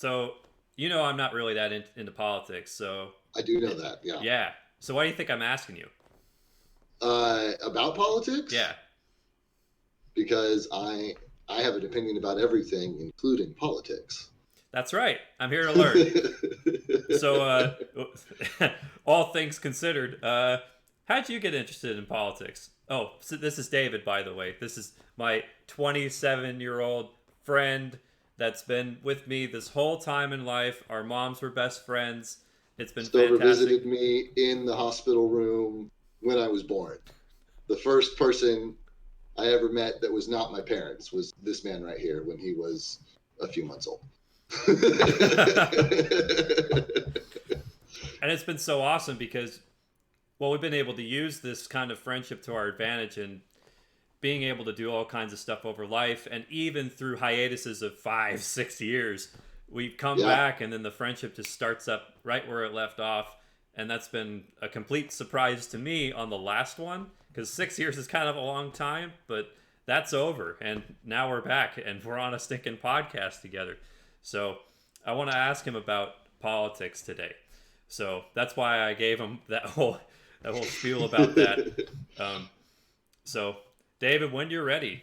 So, I'm not really that into politics. So, I do know that. Yeah. yeah. So, why do you think I'm asking you? About politics, Yeah, because I have an opinion about everything, including politics. that's right. I'm here to learn. So, all things considered, how'd you get interested in politics? Oh, so this is David, by the way. This is my 27-year-old friend that's been with me this whole time in life. Our moms were best friends. It's been Stover fantastic. visited me in the hospital room when I was born. The first person I ever met that was not my parents was this man right here when he was a few months old. And it's been so awesome because, well, we've been able to use this kind of friendship to our advantage and being able to do all kinds of stuff over life. And even through hiatuses of 5, 6 years, we come Yeah. back and then the friendship just starts up right where it left off. And that's been a complete surprise to me on the last one because 6 years is kind of a long time, but that's over. And now we're back and we're on a stinking podcast together. So I want to ask him about politics today. So that's why I gave him that whole spiel about that. Um, so, David, when you're ready,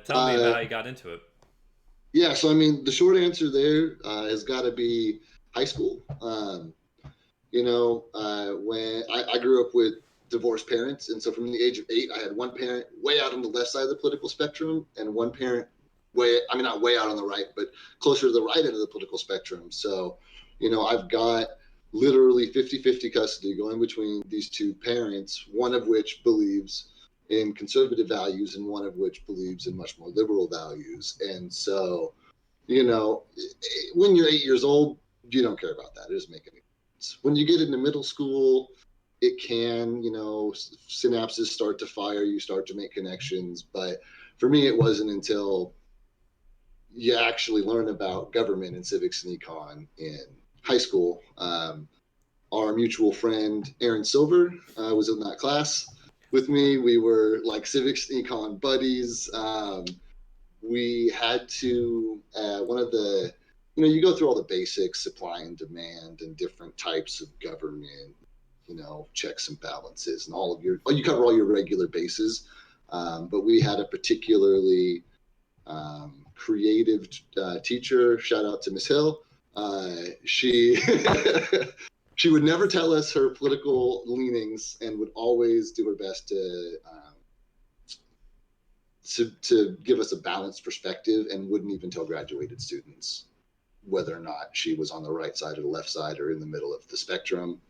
tell me about uh, how you got into it. yeah, so I mean, the short answer there has got to be high school. When I grew up with divorced parents, and so from the age of 8, I had one parent way out on the left side of the political spectrum, and one parent not way out on the right, but closer to the right end of the political spectrum. So, I've got literally 50-50 custody going between these two parents, one of which believes in conservative values and one of which believes in much more liberal values. And so, when you're 8 years old, you don't care about that. It doesn't make any sense. When you get into middle school, it can, synapses start to fire, you start to make connections. But for me, it wasn't until you actually learn about government and civics and econ in high school. Our mutual friend Aaron Silver was in that class with me. We were like civics and econ buddies. We had to one of the you go through all the basics, supply and demand, and different types of government, checks and balances, and you cover all your regular bases. But we had a particularly creative teacher. Shout out to Miss Hill. She she would never tell us her political leanings and would always do her best to give us a balanced perspective, and wouldn't even tell graduated students whether or not she was on the right side or the left side or in the middle of the spectrum,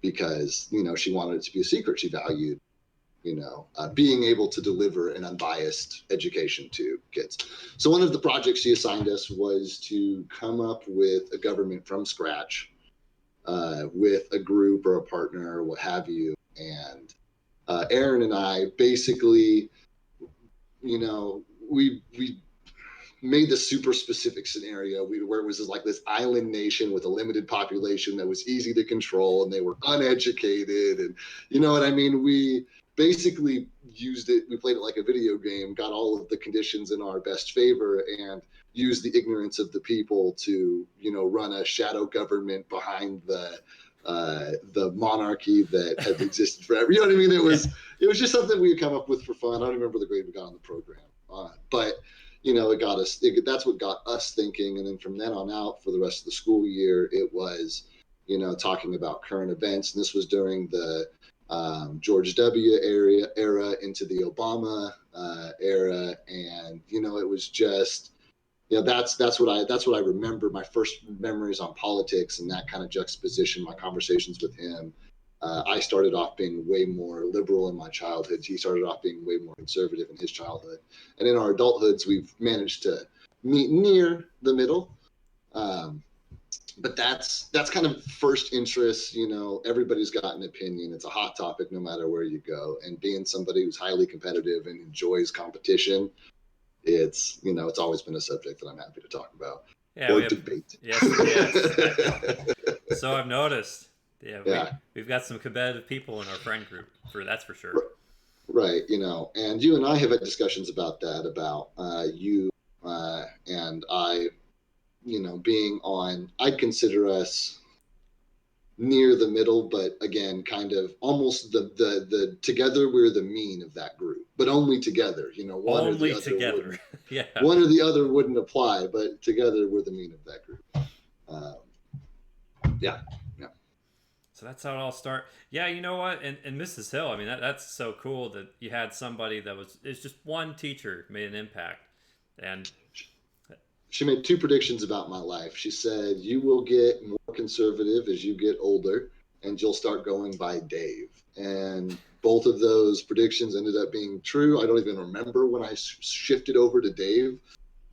because she wanted it to be a secret. She valued being able to deliver an unbiased education to kids. So one of the projects she assigned us was to come up with a government from scratch with a group or a partner or what have you. And Aaron and I basically, we made this super specific scenario where it was like this island nation with a limited population that was easy to control, and they were uneducated, and you know what I mean? We basically used it, we played it like a video game, got all of the conditions in our best favor, and used the ignorance of the people to, run a shadow government behind the monarchy that had existed forever. You know what I mean? It was just something we had come up with for fun. I don't remember the grade we got on the program, but it got us. That's what got us thinking. And then from then on out, for the rest of the school year, it was, talking about current events. And this was during the George W. era into the Obama era, and it was just. That's what I remember. My first memories on politics and that kind of juxtaposition, my conversations with him. I started off being way more liberal in my childhood. He started off being way more conservative in his childhood. And in our adulthoods, we've managed to meet near the middle. But that's kind of first interest. Everybody's got an opinion. It's a hot topic no matter where you go. And being somebody who's highly competitive and enjoys competition, it's always been a subject that I'm happy to talk about or debate. Yes, yes. So I've noticed. Yeah, we've got some competitive people in our friend group, that's for sure. Right, and you and I have had discussions about that, about you and I being on, I'd consider us near the middle, but again, kind of almost the together we're the mean of that group, but only together. One or the Only other together. Yeah. one or the other wouldn't apply, but together we're the mean of that group. Um, yeah, yeah. So that's how it all started. Yeah, you know what? And Mrs. Hill, I mean, that's so cool that you had somebody that it's just one teacher made an impact. And She made two predictions about my life. She said, "You will get more conservative as you get older, and you'll start going by Dave." And both of those predictions ended up being true. I don't even remember when I shifted over to Dave,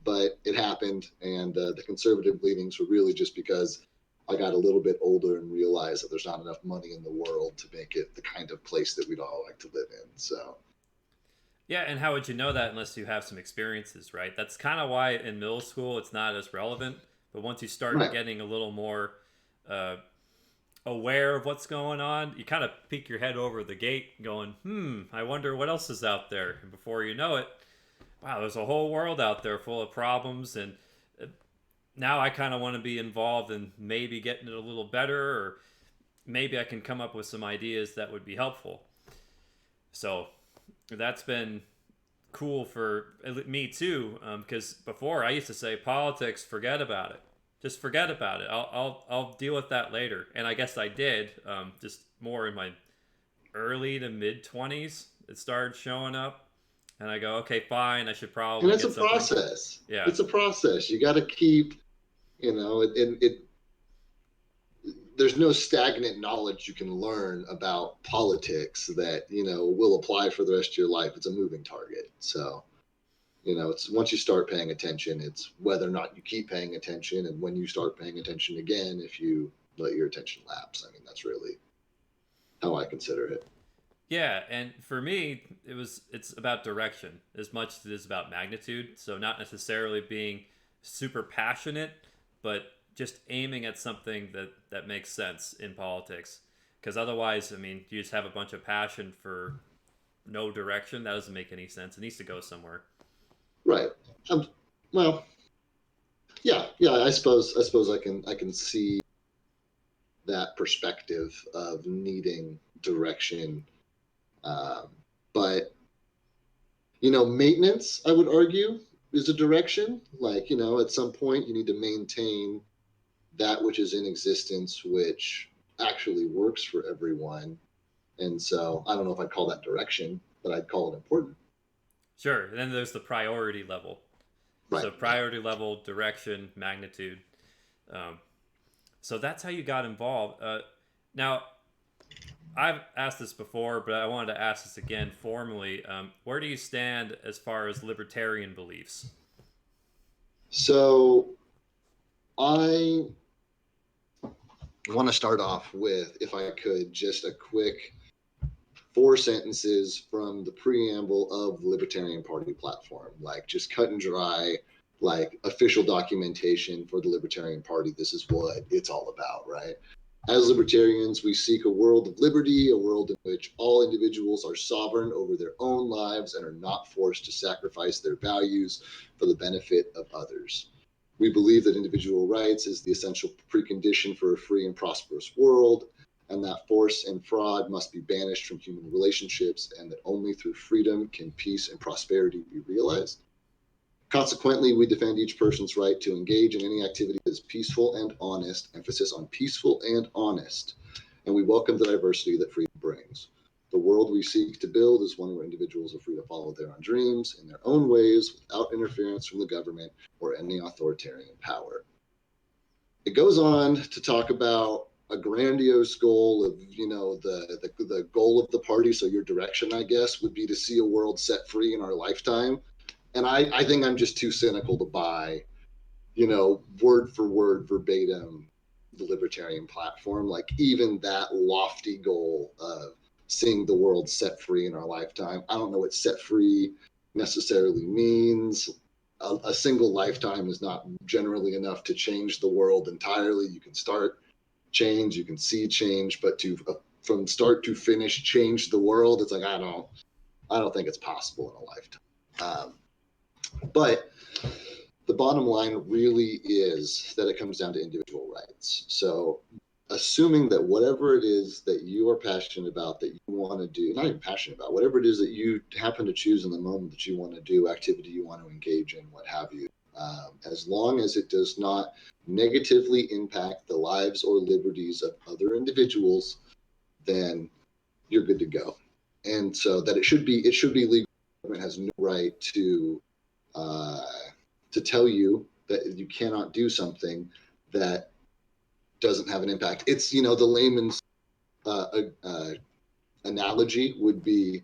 but it happened. And the conservative leanings were really just because I got a little bit older and realized that there's not enough money in the world to make it the kind of place that we'd all like to live in. So yeah, and how would you know that unless you have some experiences, right? That's kind of why in middle school it's not as relevant. But once you start right. getting a little more uh, aware of what's going on, you kind of peek your head over the gate going, I wonder what else is out there. And before you know it, wow, there's a whole world out there full of problems. And now I kind of want to be involved in maybe getting it a little better, or maybe I can come up with some ideas that would be helpful. So that's been cool for me too, because before I used to say politics, forget about it, just forget about it. I'll deal with that later, and I guess I did. Just more in my early to mid 20s, it started showing up, and I go, okay, fine, I should And probably it's a get something. process. Yeah, It's a process. You got to keep, there's no stagnant knowledge you can learn about politics that will apply for the rest of your life. It's a moving target. So it's once you start paying attention, it's whether or not you keep paying attention, and when you start paying attention again, if you let your attention lapse. I mean, that's really how I consider it. yeah, and for me, it's about direction as much as it is about magnitude. So not necessarily being super passionate, but just aiming at something that makes sense in politics. Because otherwise, I mean, you just have a bunch of passion for no direction. That doesn't make any sense. It needs to go somewhere. Right. Well, yeah, yeah. I suppose I can see that perspective of needing direction. Um, but maintenance, I would argue, is a direction. Like, at some point you need to maintain that which is in existence, which actually works for everyone. And so I don't know if I'd call that direction, but I'd call it important. Sure. And then there's the priority level. Right. So priority level, direction, magnitude. Um, so that's how you got involved. Now, I've asked this before, but I wanted to ask this again formally. Where do you stand as far as libertarian beliefs? So I want to start off with, if I could, just a quick 4 sentences from the preamble of the Libertarian Party platform, like just cut and dry, like official documentation for the Libertarian Party. This is what it's all about, right? As libertarians, we seek a world of liberty, a world in which all individuals are sovereign over their own lives and are not forced to sacrifice their values for the benefit of others. We believe that individual rights is the essential precondition for a free and prosperous world, and that force and fraud must be banished from human relationships, and that only through freedom can peace and prosperity be realized. Consequently, we defend each person's right to engage in any activity that is peaceful and honest, emphasis on peaceful and honest, and we welcome the diversity that freedom brings. The world we seek to build is one where individuals are free to follow their own dreams in their own ways without interference from the government or any authoritarian power. It goes on to talk about a grandiose goal of, the goal of the party. So your direction, I guess, would be to see a world set free in our lifetime. And I think I'm just too cynical to buy, word for word, verbatim, the libertarian platform. Like even that lofty goal of seeing the world set free in our lifetime. I don't know what set free necessarily means. A single lifetime is not generally enough to change the world entirely. You can start change, you can see change, but to from start to finish change the world, it's like I don't think it's possible in a lifetime. But the bottom line really is that it comes down to individual rights. So assuming that whatever it is that you are passionate about, that you want to do, not even passionate about, whatever it is that you happen to choose in the moment that you want to do, activity you want to engage in, what have you, as long as it does not negatively impact the lives or liberties of other individuals, then you're good to go. And so that it should be legal. The government has no right to tell you that you cannot do something that doesn't have an impact. It's, the layman's analogy would be,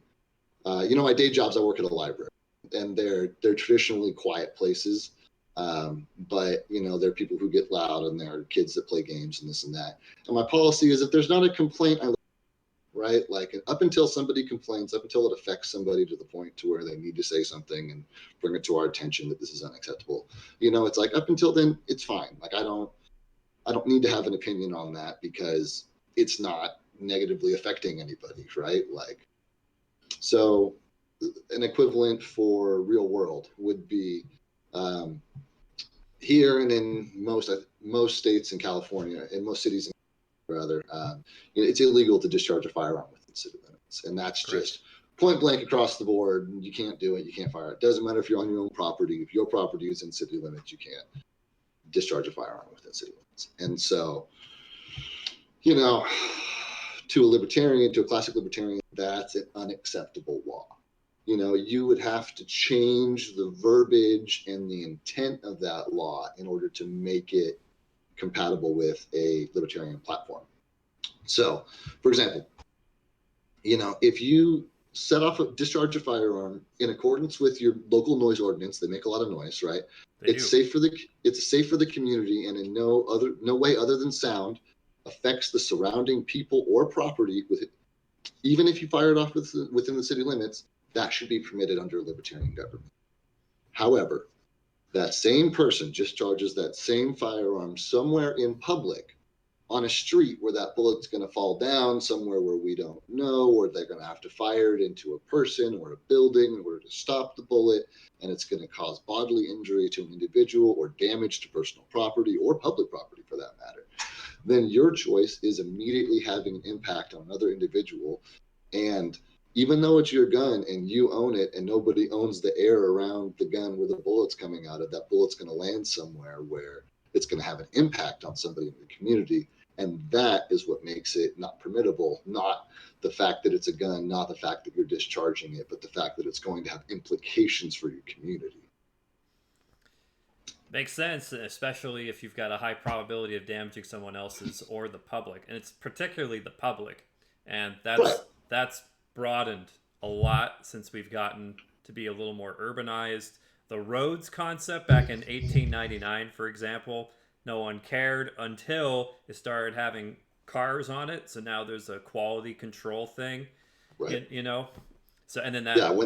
my day jobs, I work at a library, and they're traditionally quiet places. But there are people who get loud, and there are kids that play games and this and that. And my policy is, if there's not a complaint, right? Like, up until somebody complains, up until it affects somebody to the point to where they need to say something and bring it to our attention that this is unacceptable. It's like, up until then, it's fine. Like, I don't need to have an opinion on that because it's not negatively affecting anybody, right? Like, so an equivalent for real world would be, here and in most states in California, in most cities, rather, it's illegal to discharge a firearm within city limits, and that's Correct. Just point blank across the board. You can't do it. You can't fire it. Doesn't matter if you're on your own property. If your property is in city limits, you can't discharge a firearm within city limits. And so, to a libertarian, to a classic libertarian, that's an unacceptable law. You would have to change the verbiage and the intent of that law in order to make it compatible with a libertarian platform. So, for example, if you discharge a firearm in accordance with your local noise ordinance, they make a lot of noise, right? It's safe for the community, and in no way other than sound affects the surrounding people or property with it. Even if you fire it off within the city limits, that should be permitted under a libertarian government. However, that same person discharges that same firearm somewhere in public, on a street where that bullet's going to fall down, somewhere where we don't know, or they're going to have to fire it into a person or a building in order to stop the bullet, and it's going to cause bodily injury to an individual or damage to personal property or public property for that matter, then your choice is immediately having an impact on another individual. And even though it's your gun and you own it and nobody owns the air around the gun where the bullet's coming out of, that bullet's going to land somewhere where it's going to have an impact on somebody in the community. And that is what makes it not permittable, not the fact that it's a gun, not the fact that you're discharging it, but the fact that it's going to have implications for your community. Makes sense, especially if you've got a high probability of damaging someone else's or the public. And it's particularly the public. And that's broadened a lot since we've gotten to be a little more urbanized. The roads concept back in 1899, for example, no one cared until it started having cars on it. So now there's a quality control thing, right? So and then that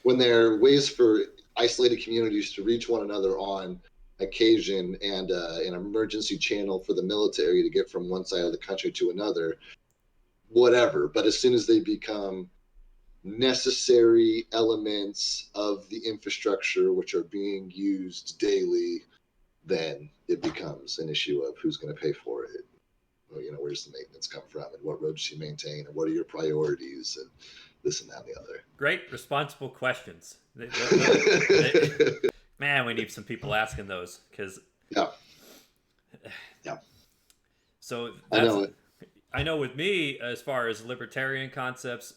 when there are ways for isolated communities to reach one another on occasion, and an emergency channel for the military to get from one side of the country to another, whatever. But as soon as they become necessary elements of the infrastructure which are being used daily, then it becomes an issue of who's going to pay for it. Where's the maintenance come from, and what roads do you maintain, and what are your priorities, and this and that and the other. Great, responsible questions. Man, we need some people asking those, because yeah. So I know with me, as far as libertarian concepts,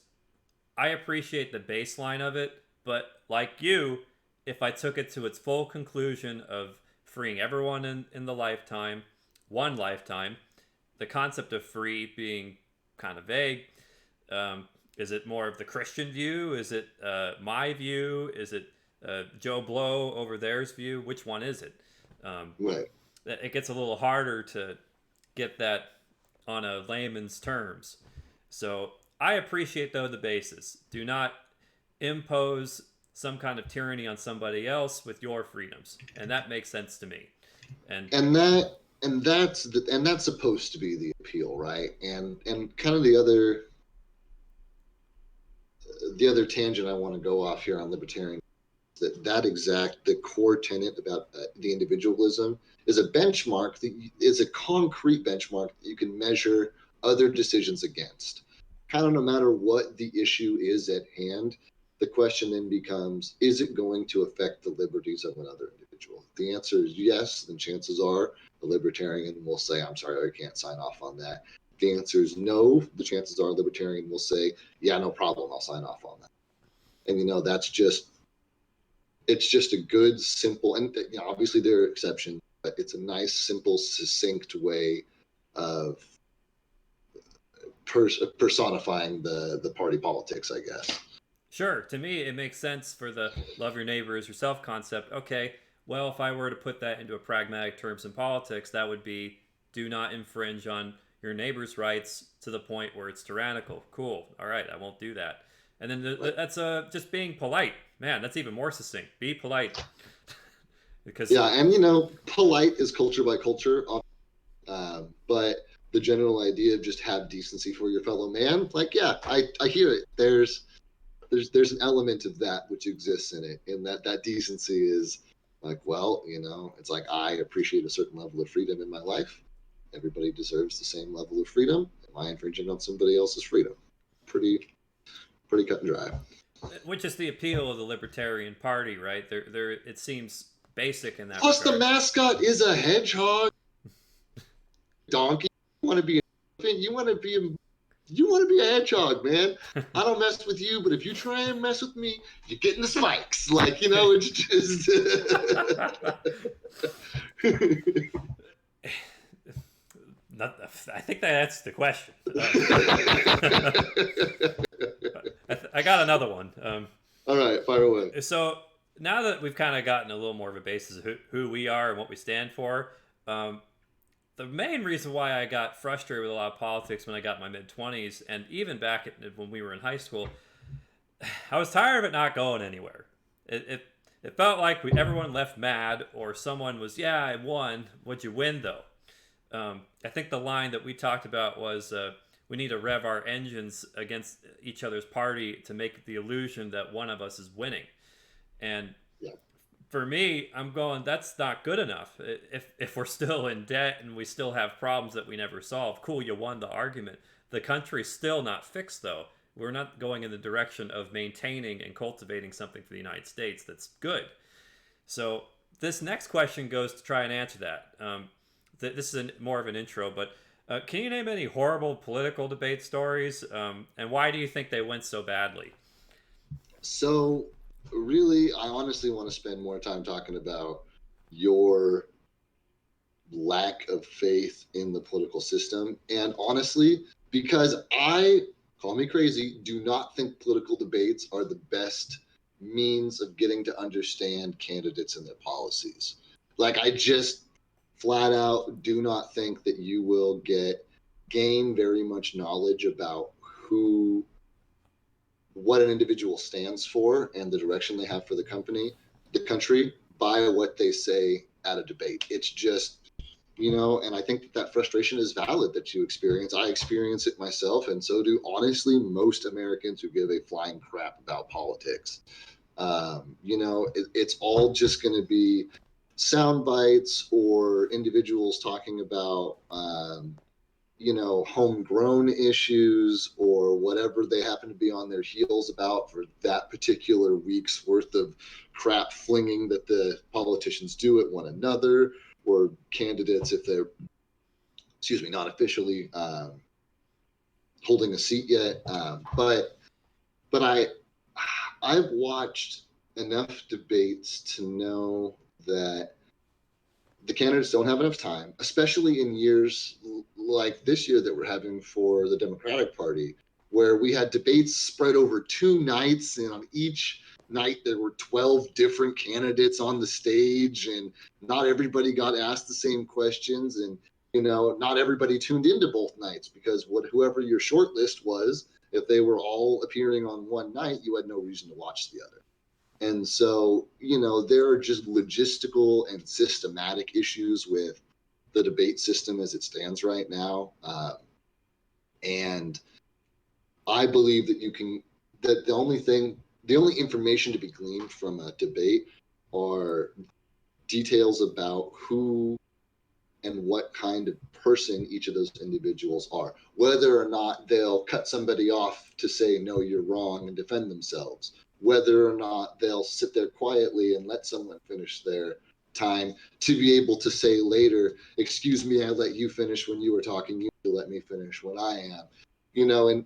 I appreciate the baseline of it, but like you, if I took it to its full conclusion of freeing everyone in the lifetime, one lifetime, the concept of free being kind of vague. Is it more of the Christian view? Is it my view? Is it Joe Blow over there's view? Which one is it? Right. It gets a little harder to get that on a layman's terms. So I appreciate, though, the basis. Do not impose some kind of tyranny on somebody else with your freedoms, and that makes sense to me. And that's supposed to be the appeal, right? And kind of the other tangent I want to go off here on libertarian the core tenet about the individualism is a benchmark that is a concrete benchmark that you can measure other decisions against. Kind of no matter what the issue is at hand, the question then becomes, is it going to affect the liberties of another individual? If the answer is yes, then chances are the libertarian will say, I'm sorry, I can't sign off on that. If the answer is no, the chances are the libertarian will say, yeah, no problem, I'll sign off on that. And it's just a good, simple, and obviously there are exceptions, but it's a nice, simple, succinct way of personifying the party politics, I guess. Sure, to me it makes sense for the love your neighbor as yourself concept. Okay, well, if I were to put that into a pragmatic terms in politics, that would be do not infringe on your neighbor's rights to the point where it's tyrannical. Cool. All right, I won't do that. And then that's just being polite. Man, that's even more succinct. Be polite. Because yeah, and polite is culture by culture, but the general idea of just have decency for your fellow man, like, yeah, I hear it. There's an element of that which exists in it, and that decency is like, well, it's like I appreciate a certain level of freedom in my life. Everybody deserves the same level of freedom. Am I infringing on somebody else's freedom? Pretty cut and dry. Which is the appeal of the Libertarian Party, right? There it seems basic in that Plus regard. The mascot is a hedgehog. Donkey. You want to be a hedgehog, man. I don't mess with you, but if you try and mess with me, you're getting the spikes. Like, it's just I think that's the question. I got another one. All right, fire away. So now that we've kind of gotten a little more of a basis of who we are and what we stand for, the main reason why I got frustrated with a lot of politics when I got in my mid-20s, and even back when we were in high school, I was tired of it not going anywhere. It felt like everyone left mad, or someone was, yeah, I won. What'd you win, though? I think the line that we talked about was, we need to rev our engines against each other's party to make the illusion that one of us is winning. And for me, I'm going, that's not good enough. If we're still in debt and we still have problems that we never solve, cool, you won the argument. The country's still not fixed, though. We're not going in the direction of maintaining and cultivating something for the United States that's good. So this next question goes to try and answer that. This is more of an intro, but can you name any horrible political debate stories? And why do you think they went so badly? So really, I honestly want to spend more time talking about your lack of faith in the political system. And honestly, because call me crazy, do not think political debates are the best means of getting to understand candidates and their policies. Like, I just flat out do not think that you will gain very much knowledge about what an individual stands for and the direction they have for the country by what they say at a debate. It's just, and I think that frustration is valid that you experience. I experience it myself, and so do honestly most Americans who give a flying crap about politics. It's all just going to be sound bites or individuals talking about homegrown issues or whatever they happen to be on their heels about for that particular week's worth of crap flinging that the politicians do at one another, or candidates if they're not officially holding a seat yet. But I've watched enough debates to know that the candidates don't have enough time, especially in years like this year that we're having for the Democratic Party, where we had debates spread over 2 nights, and on each night there were 12 different candidates on the stage, and not everybody got asked the same questions, and not everybody tuned into both nights, because whoever your short list was, if they were all appearing on one night, you had no reason to watch the other. And so, there are just logistical and systematic issues with the debate system as it stands right now. And I believe that the only thing the only information to be gleaned from a debate are details about who and what kind of person each of those individuals are, whether or not they'll cut somebody off to say, no, you're wrong and defend themselves, whether or not they'll sit there quietly and let someone finish their time to be able to say later, excuse me, I let you finish when you were talking, you let me finish when I am,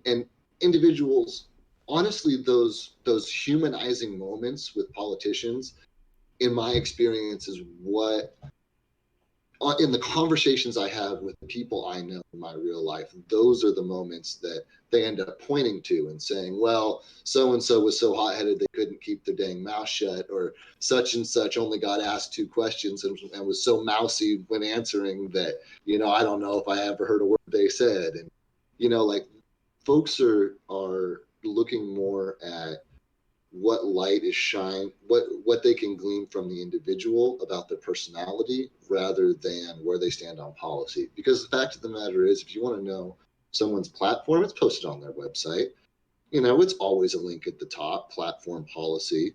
and individuals, honestly, those humanizing moments with politicians, in my experience, is what, in the conversations I have with the people I know in my real life, those are the moments that they end up pointing to and saying, well, so and so was so hot headed they couldn't keep their dang mouth shut, or such and such only got asked 2 questions and was so mousy when answering that, I don't know if I ever heard a word they said. And, like, folks are looking more at what light is shine, what they can glean from the individual about their personality rather than where they stand on policy. Because the fact of the matter is, if you want to know someone's platform, it's posted on their website. It's always a link at the top, platform policy.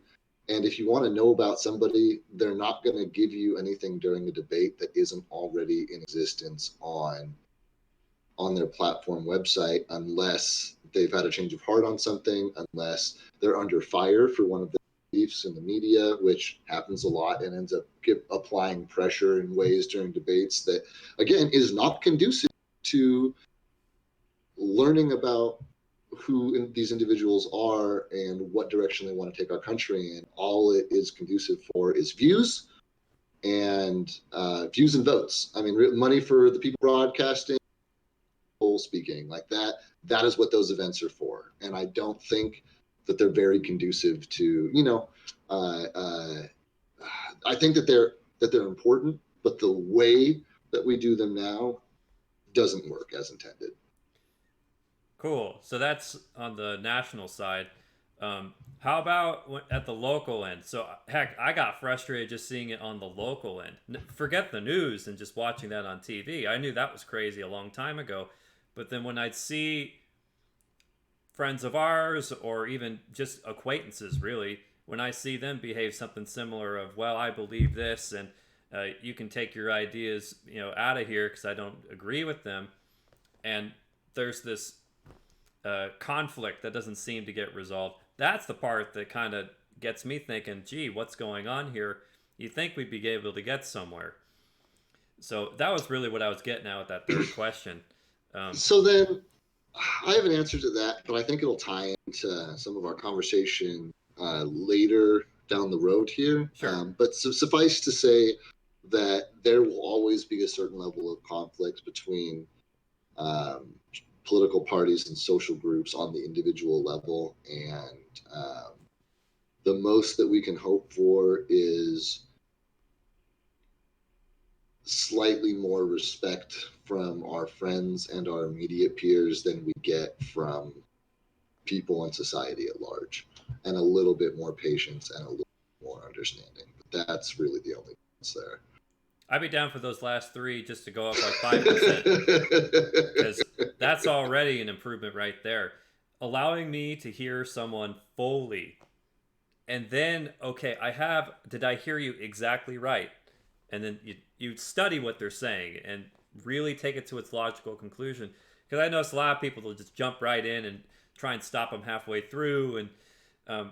And if you want to know about somebody, they're not going to give you anything during a debate that isn't already in existence on their platform website, unless they've had a change of heart on something, unless they're under fire for one of the beliefs in the media, which happens a lot and ends up applying pressure in ways during debates that, again, is not conducive to learning about who these individuals are and what direction they want to take our country in. All it is conducive for is views and votes. I mean, money for the people broadcasting, speaking like that is what those events are for. And I don't think that they're very conducive to, I think that they're important, but the way that we do them now doesn't work as intended. Cool. So that's on the national side. How about at the local end? So, heck, I got frustrated just seeing it on the local end. Forget the news and just watching that on TV. I knew that was crazy a long time ago. But then when I'd see friends of ours or even just acquaintances, really, when I see them behave something similar of, well, I believe this and you can take your ideas, out of here because I don't agree with them. And there's this conflict that doesn't seem to get resolved. That's the part that kind of gets me thinking, gee, what's going on here? You think we'd be able to get somewhere. So that was really what I was getting at with that third question. So then I have an answer to that, but I think it'll tie into some of our conversation later down the road here. Sure. But suffice to say that there will always be a certain level of conflict between political parties and social groups on the individual level. And the most that we can hope for is slightly more respect from our friends and our immediate peers than we get from people in society at large, and a little bit more patience and a little more understanding. But that's really the only difference there. I'd be down for those last 3 just to go up like 5%, because that's already an improvement right there. Allowing me to hear someone fully, and then, okay, did I hear you exactly right? And then you study what they're saying and really take it to its logical conclusion. Because I notice a lot of people will just jump right in and try and stop them halfway through. And I'm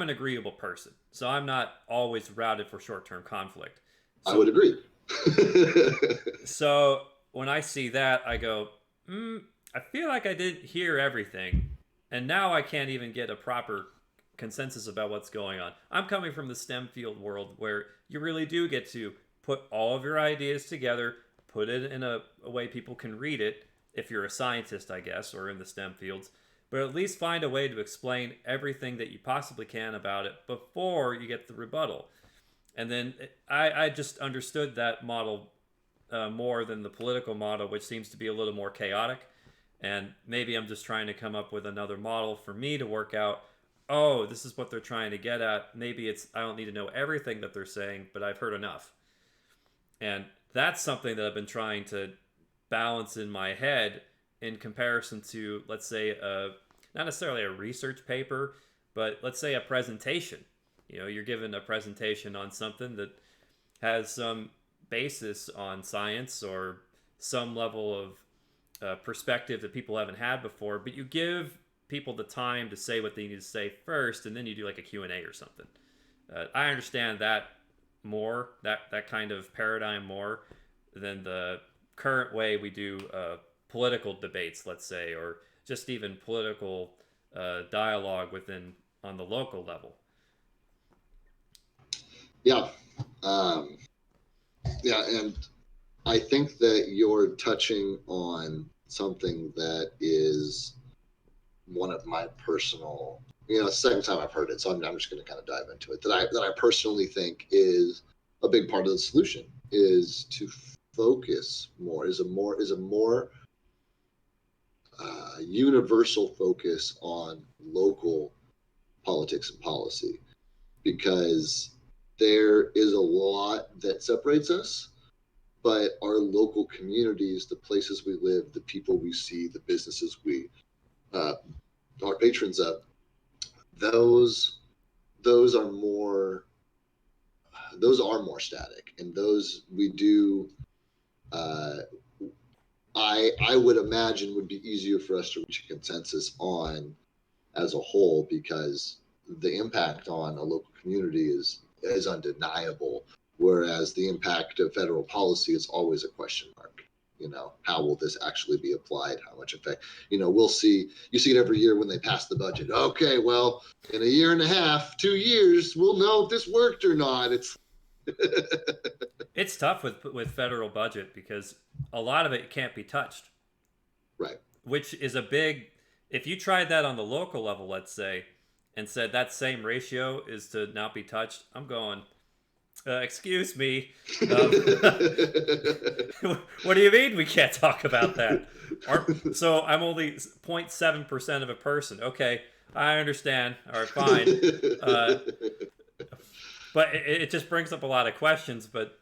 an agreeable person, so I'm not always routed for short-term conflict. So, I would agree. So when I see that, I go, I feel like I didn't hear everything. And now I can't even get a proper consensus about what's going on. I'm coming from the STEM field world where you really do get to put all of your ideas together, put it in a way people can read it, if you're a scientist, I guess, or in the STEM fields, but at least find a way to explain everything that you possibly can about it before you get the rebuttal. And then I just understood that model more than the political model, which seems to be a little more chaotic. And maybe I'm just trying to come up with another model for me to work out, oh, this is what they're trying to get at. Maybe I don't need to know everything that they're saying, but I've heard enough. And that's something that I've been trying to balance in my head in comparison to, let's say, not necessarily a research paper, But let's say a presentation. You're given a presentation on something that has some basis on science or some level of perspective that people haven't had before, but you give people the time to say what they need to say first, and then you do like a Q&A or something. I understand that more, that kind of paradigm more than the current way we do political debates, let's say, or just even political dialogue on the local level. Yeah. Yeah, and I think that you're touching on something that is one of my personal, second time I've heard it, so I'm just going to kind of dive into it. That I personally think is a big part of the solution is to focus more, is a more universal focus on local politics and policy, because there is a lot that separates us, but our local communities, the places we live, the people we see, the businesses we are patrons of, those are more static, and those we do. I would imagine would be easier for us to reach a consensus on as a whole, because the impact on a local community is undeniable, whereas the impact of federal policy is always a question mark. How will this actually be applied? How much effect? We'll see. You see it every year when they pass the budget. Okay, well, in a year and a half, 2 years, we'll know if this worked or not. It's tough with federal budget because a lot of it can't be touched. Right. Which is a big. If you tried that on the local level, let's say, and said that same ratio is to not be touched, I'm going, excuse me. What do you mean we can't talk about that? So I'm only 0.7% of a person. Okay, I understand. All right, fine. But it just brings up a lot of questions. But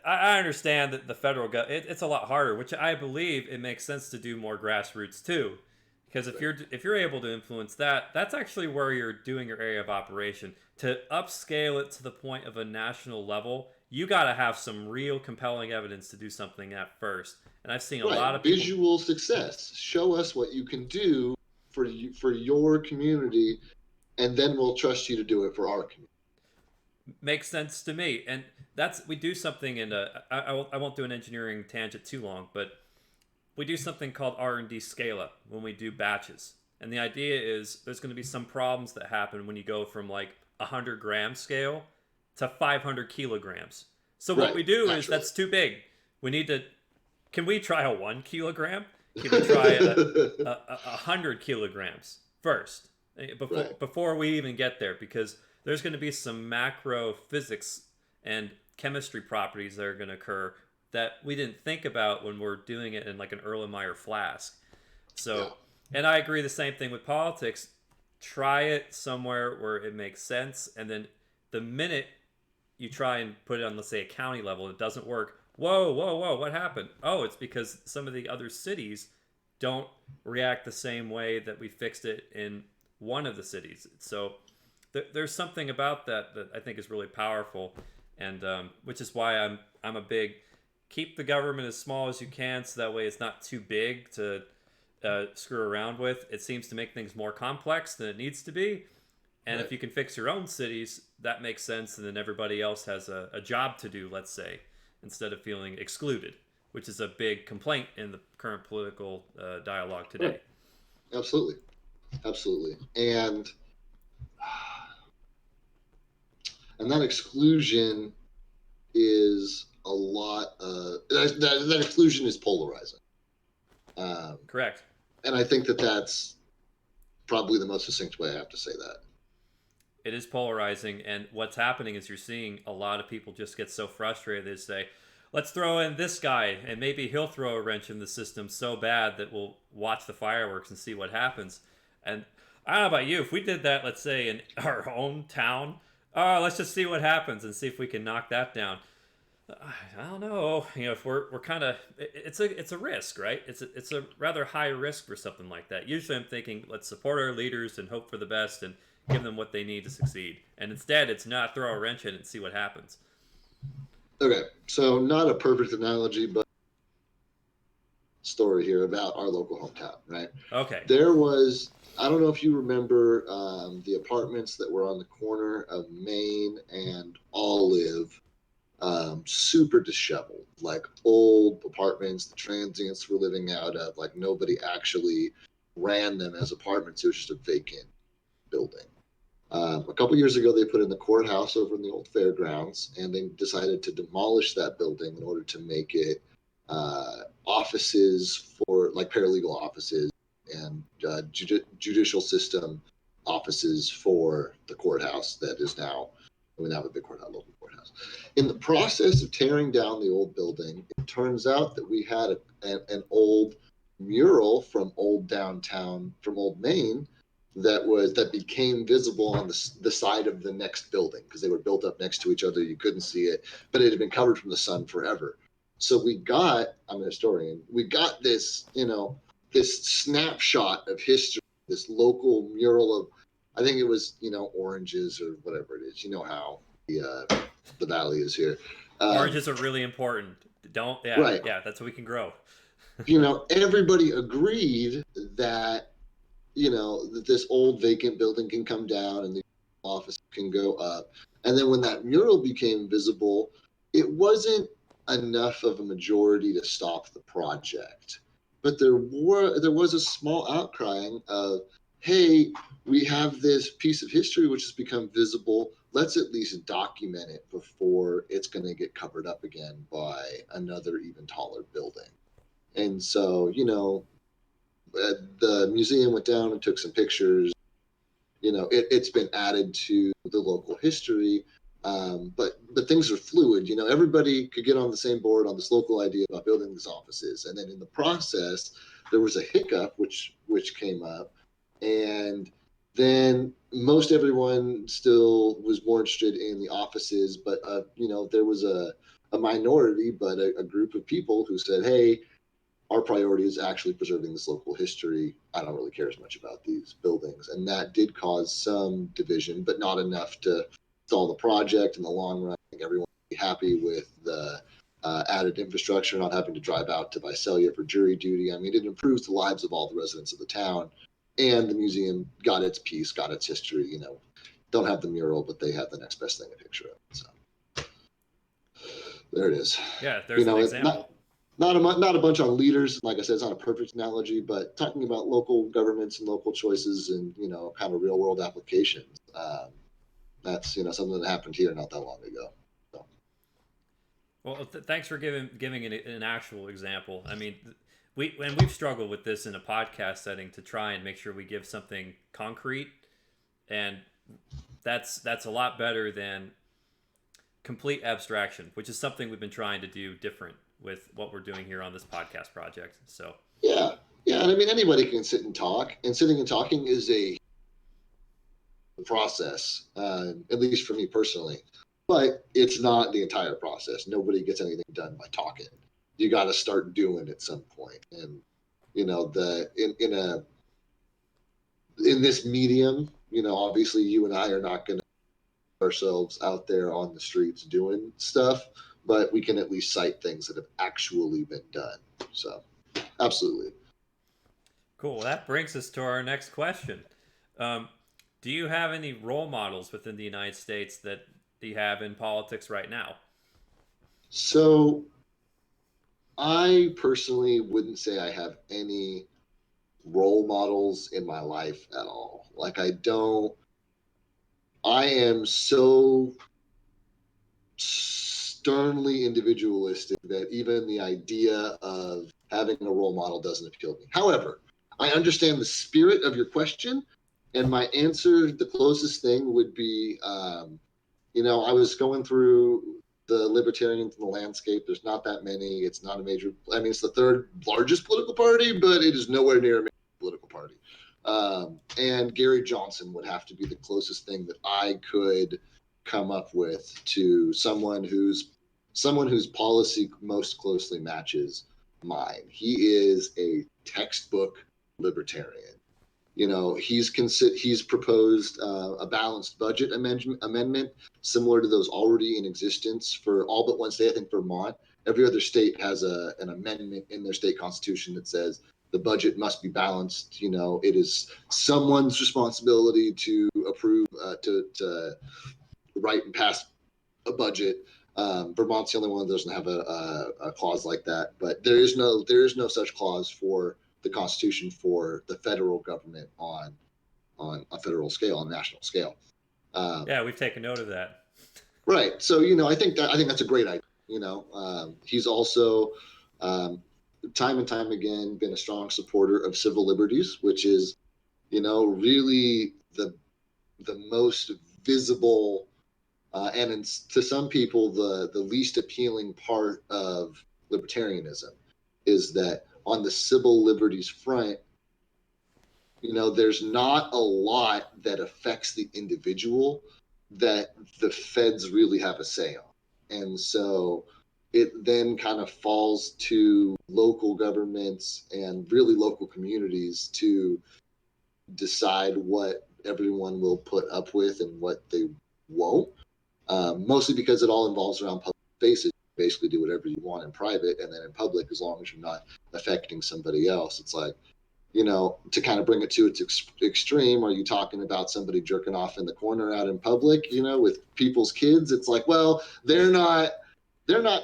I understand that the federal government, it's a lot harder, which I believe it makes sense to do more grassroots too. Because if you're able to influence that, that's actually where you're doing your area of operation. To upscale it to the point of a national level, you got to have some real compelling evidence to do something at first. And I've seen a lot of visual success. Show us what you can do for your community, and then we'll trust you to do it for our community. Makes sense to me. And we do something I won't do an engineering tangent too long, but we do something called R&D scale up when we do batches. And the idea is there's going to be some problems that happen when you go from like 100-gram scale to 500 kilograms. So what we do is that's too big. Can we try a 1 kilogram? Can we try 100 kilograms first before we even get there? Because there's going to be some macro physics and chemistry properties that are going to occur that we didn't think about when we're doing it in like an Erlenmeyer flask. So, and I agree the same thing with politics. Try it somewhere where it makes sense, and then the minute you try and put it on, let's say, a county level, it doesn't work. Whoa, what happened? Oh, it's because some of the other cities don't react the same way that we fixed it in one of the cities. So there's something about that I think is really powerful, and which is why I'm a big keep the government as small as you can, so that way it's not too big to screw around with. It seems to make things more complex than it needs to be. And if you can fix your own cities, that makes sense. And then everybody else has a job to do, let's say, instead of feeling excluded, which is a big complaint in the current political dialogue today. Right. Absolutely. And that exclusion is a lot that exclusion is polarizing. Correct. And I think that's probably the most succinct way I have to say that. It is polarizing, and what's happening is you're seeing a lot of people just get so frustrated they say, let's throw in this guy, and maybe he'll throw a wrench in the system so bad that we'll watch the fireworks and see what happens. And I don't know about you, if we did that, let's say, in our own town, let's just see what happens and see if we can knock that down. I don't know. If we're kind of, it's a risk, right? It's a rather high risk for something like that. Usually, I'm thinking let's support our leaders and hope for the best and give them what they need to succeed. And instead, it's not throw a wrench in it and see what happens. Okay, so not a perfect analogy, but story here about our local hometown, right? Okay. There was, I don't know if you remember the apartments that were on the corner of Main and Olive, super disheveled, like old apartments the transients were living out of. Like nobody actually ran them as apartments, it was just a vacant building. A couple years ago, they put in the courthouse over in the old fairgrounds, and they decided to demolish that building in order to make it offices for like paralegal offices and judicial system offices for the courthouse that is now, we now have a big courthouse, local courthouse. In the process of tearing down the old building, it turns out that we had an old mural from old downtown, from old Maine, that became visible on the side of the next building because they were built up next to each other. You couldn't see it, but it had been covered from the sun forever. So we got, I'm a historian, we got this, this snapshot of history, this local mural of, I think it was, oranges or whatever it is. You know how the valley is here. Oranges are really important. Don't, yeah, Right. yeah, that's how we can grow. Everybody agreed that that this old vacant building can come down and the office can go up. And then when that mural became visible, it wasn't enough of a majority to stop the project. But there was a small outcrying of, hey, we have this piece of history which has become visible. Let's at least document it before it's going to get covered up again by another even taller building. And so, the museum went down and took some pictures. It's been added to the local history, but things are fluid. Everybody could get on the same board on this local idea about building these offices, and then in the process, there was a hiccup which came up, and then most everyone still was more interested in the offices, but there was a minority, but a group of people who said, "Hey, our priority is actually preserving this local history. I don't really care as much about these buildings." And that did cause some division, but not enough to stall the project in the long run. I think everyone will be happy with the added infrastructure, not having to drive out to Visalia for jury duty. I mean, it improves the lives of all the residents of the town. And the museum got its piece, got its history. Don't have the mural, but they have the next best thing, a picture of it. So there it is. Yeah, there's an example. Not a bunch on leaders. Like I said, it's not a perfect analogy, but talking about local governments and local choices and kind of real world applications. That's something that happened here not that long ago. So. Well, thanks for giving an actual example. I mean, we've struggled with this in a podcast setting to try and make sure we give something concrete, and that's a lot better than complete abstraction, which is something we've been trying to do different with what we're doing here on this podcast project. So Yeah, and I mean anybody can sit and talk, and sitting and talking is a process, at least for me personally. But it's not the entire process. Nobody gets anything done by talking. You got to start doing at some point, and in this medium, obviously you and I are not going to put ourselves out there on the streets doing stuff, but we can at least cite things that have actually been done. So, absolutely. cool. Well, that brings us to our next question. Um, do you have any role models within the United States that you have in politics right now? So, I personally wouldn't say I have any role models in my life at all. Like, I am so sternly individualistic that even the idea of having a role model doesn't appeal to me. However, I understand the spirit of your question, and my answer, the closest thing would be, I was going through the libertarians in the landscape. There's not that many. It's not a major. I mean, it's the third largest political party, but it is nowhere near a major political party. And Gary Johnson would have to be the closest thing that I could come up with to someone who's someone whose policy most closely matches mine. He is a textbook libertarian. He's proposed a balanced budget amendment similar to those already in existence for all but one state. I think Vermont. Every other state has an amendment in their state constitution that says the budget must be balanced. It is someone's responsibility to approve, to write and pass a budget. Vermont's the only one that doesn't have a clause like that, but there is no such clause for the Constitution for the federal government on a federal scale, on a national scale. Yeah, we've taken note of that. Right. So I think that's a great idea. He's also time and time again been a strong supporter of civil liberties, which is really the most visible and to some people the least appealing part of libertarianism is that on the civil liberties front, there's not a lot that affects the individual that the feds really have a say on. And so it then kind of falls to local governments and really local communities to decide what everyone will put up with and what they won't. Mostly because it all involves around public spaces. You basically do whatever you want in private, and then in public, as long as you're not affecting somebody else. It's like, to kind of bring it to its extreme, are you talking about somebody jerking off in the corner out in public, with people's kids? It's like, well, they're not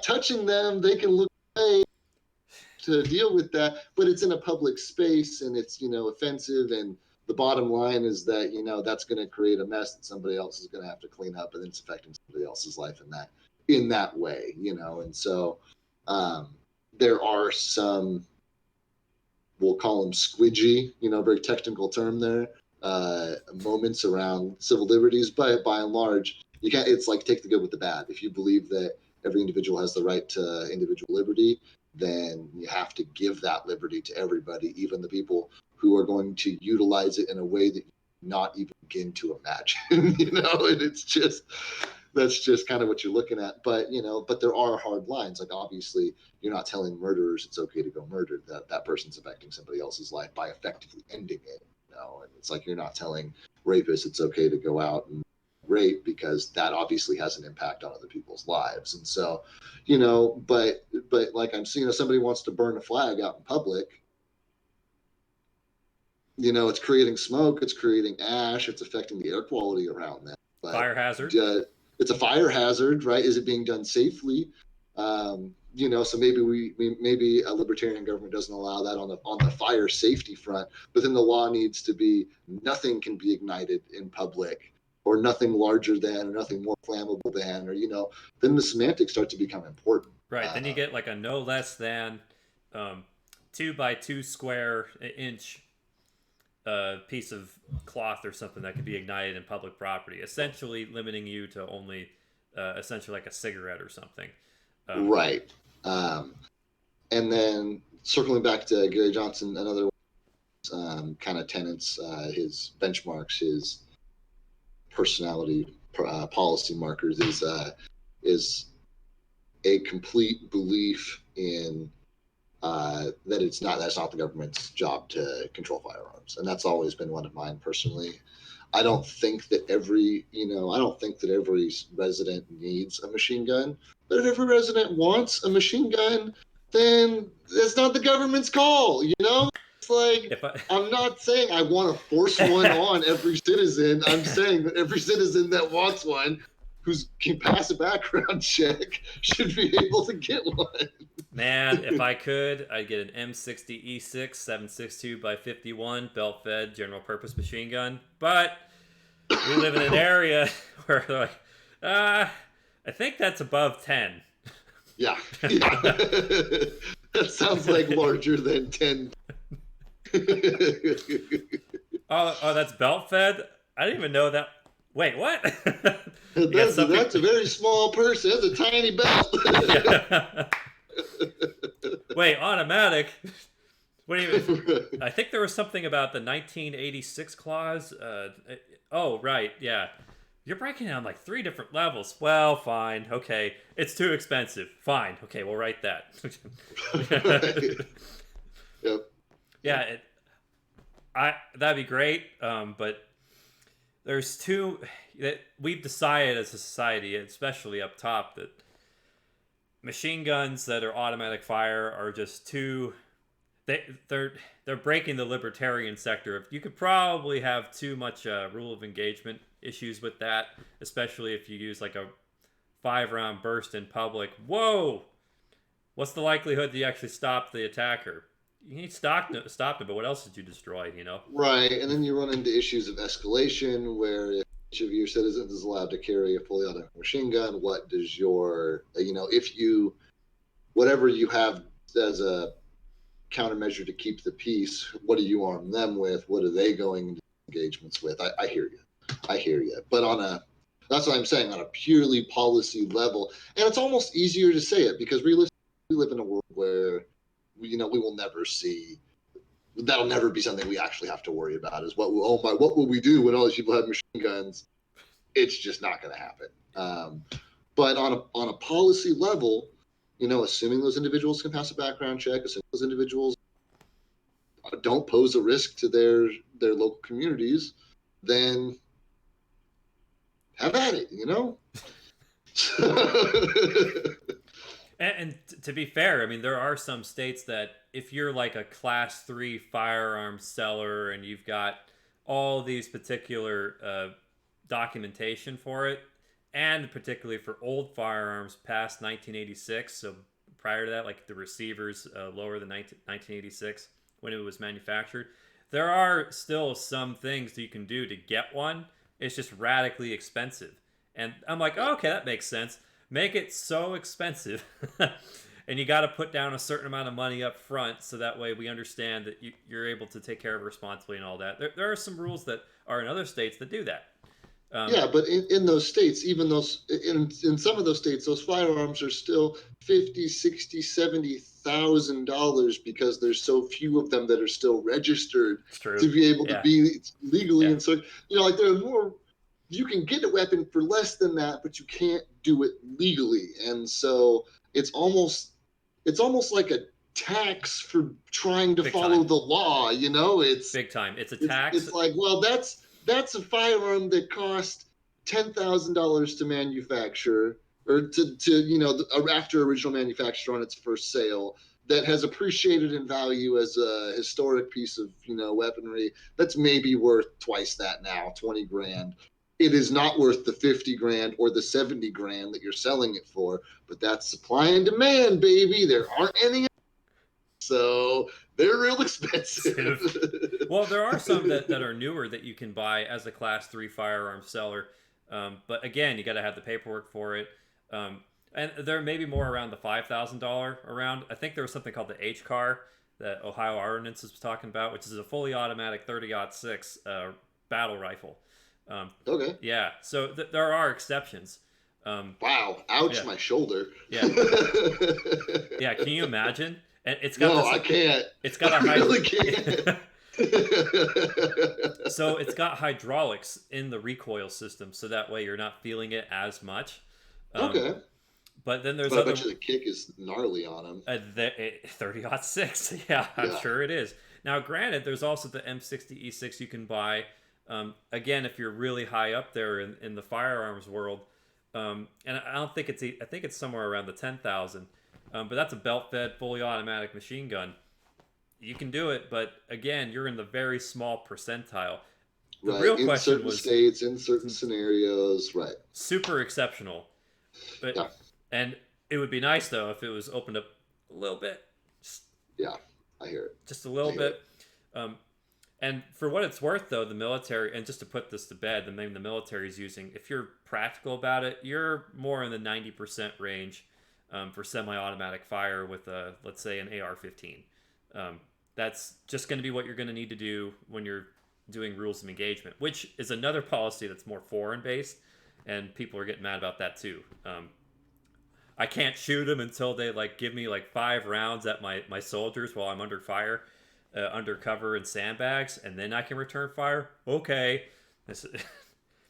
touching them. They can look away to deal with that, but it's in a public space and it's, offensive. And the bottom line is that, that's going to create a mess that somebody else is going to have to clean up, and then it's affecting somebody else's life in that way, And so there are some, we'll call them squidgy, very technical term there, moments around civil liberties, but by and large, it's like take the good with the bad. If you believe that every individual has the right to individual liberty, then you have to give that liberty to everybody, even the people who are going to utilize it in a way that you not even begin to imagine, and that's just kind of what you're looking at. But, but there are hard lines. Like, obviously, you're not telling murderers it's okay to go murder. That person's affecting somebody else's life by effectively ending it, and it's like you're not telling rapists it's okay to go out and rape, because that obviously has an impact on other people's lives. And so, but like I'm seeing, if somebody wants to burn a flag out in public, it's creating smoke, it's creating ash, it's affecting the air quality around that. But, fire hazard. It's a fire hazard, right? Is it being done safely? So maybe a libertarian government doesn't allow that on the fire safety front, but then the law needs to be nothing can be ignited in public, or nothing larger than, or nothing more flammable than, or then the semantics start to become important. Right. Then you get like a no less than 2 by 2 square inch piece of cloth or something that can be ignited in public property, essentially limiting you to only essentially like a cigarette or something. Right. And then circling back to Gary Johnson, another kind of tenets, his benchmarks, his personality policy markers is a complete belief in that's not the government's job to control firearms, and that's always been one of mine personally. I don't think that every resident needs a machine gun, but if every resident wants a machine gun, then it's not the government's call. It's like, I'm not saying I want to force one on every citizen. I'm saying that every citizen that wants one, who can pass a background check, should be able to get one. Man, if I could, I'd get an M60 E6 7.62 by 51 belt-fed general purpose machine gun. But we live in an area where they're like, I think that's above 10. Yeah. That sounds like larger than 10. Oh, that's belt-fed? I didn't even know that. Wait, what? That's a very small person. That's a tiny belt. Wait, automatic? What do you? I think there was something about the 1986 clause. Oh, right, yeah. You're breaking it on like 3 different levels. Well, fine. Okay. It's too expensive. Fine. Okay, we'll write that. Right. Yep. Yeah, that'd be great. But there's two that we've decided as a society, especially up top, that machine guns that are automatic fire are just too they're breaking the libertarian sector. You could probably have too much rule of engagement issues with that, especially if you use like a 5-round burst in public. Whoa! What's the likelihood that you actually stop the attacker? You stopped it, but what else did you destroy? Right, and then you run into issues of escalation where if each of your citizens is allowed to carry a fully automatic machine gun, what does your, if you, whatever you have as a countermeasure to keep the peace, what do you arm them with? What are they going into engagements with? I hear you. But that's what I'm saying, on a purely policy level, and it's almost easier to say it because realistically, we live in a world where, we will never see, that'll never be something we actually have to worry about is what will we do when all these people have machine guns? It's just not going to happen. But on a policy level, assuming those individuals can pass a background check, assuming those individuals don't pose a risk to their local communities, then have at it, And to be fair, I mean, there are some states that if you're like a class 3 firearms seller and you've got all these particular documentation for it, and particularly for old firearms past 1986, so prior to that, like the receivers lower than 1986 when it was manufactured, there are still some things that you can do to get one. It's just radically expensive. And I'm like, oh, okay, that makes sense. Make it so expensive. And you got to put down a certain amount of money up front so that way we understand that you're able to take care of it responsibly and all that. There are some rules that are in other states that do that. Yeah, but in those states, even those in some of those states, those firearms are still $50, $60, $70,000 because there's so few of them that are still registered to be able to be legally. And so, like there are more. You can get a weapon for less than that, but you can't do it legally. And so it's almost like a tax for trying to follow the law. It's big time. It's a tax. It's like, well, that's a firearm that cost $10,000 to manufacture, or to after original manufacture on its first sale, that has appreciated in value as a historic piece of weaponry that's maybe worth twice that now, 20 grand. It is not worth the 50 grand or the 70 grand that you're selling it for, but that's supply and demand, baby. There aren't any, so they're real expensive. Well, there are some that are newer that you can buy as a class 3 firearm seller. But again, you got to have the paperwork for it. And there may be more around the $5,000 around. I think there was something called the HCAR that Ohio Ordnance was talking about, which is a fully automatic 30-06 battle rifle. Okay. Yeah, so there are exceptions. Wow! Ouch, my shoulder. Yeah. Yeah. Can you imagine? And it's got I can't. It's got I really can't. So it's got hydraulics in the recoil system, so that way you're not feeling it as much. Okay. But then there's I bet you the kick is gnarly on them. 30-06. Yeah, I'm sure it is. Now, granted, there's also the M60 E6 you can buy. Again, if you're really high up there in the firearms world, and I don't think I think it's somewhere around the 10,000. But that's a belt-fed, fully automatic machine gun. You can do it, but again, you're in the very small percentile. The real question was in certain states, in certain scenarios, right? Super exceptional, but and it would be nice though if it was opened up a little bit. I hear it. Just a little bit. And for what it's worth, though, the military, and just to put this to bed, the military is using, if you're practical about it, you're more in the 90% range for semi-automatic fire with, let's say, an AR-15. That's just going to be what you're going to need to do when you're doing rules of engagement, which is another policy that's more foreign-based, and people are getting mad about that, too. I can't shoot them until they give me 5 rounds at my soldiers while I'm under fire. Under cover and sandbags, and then I can return fire. Okay,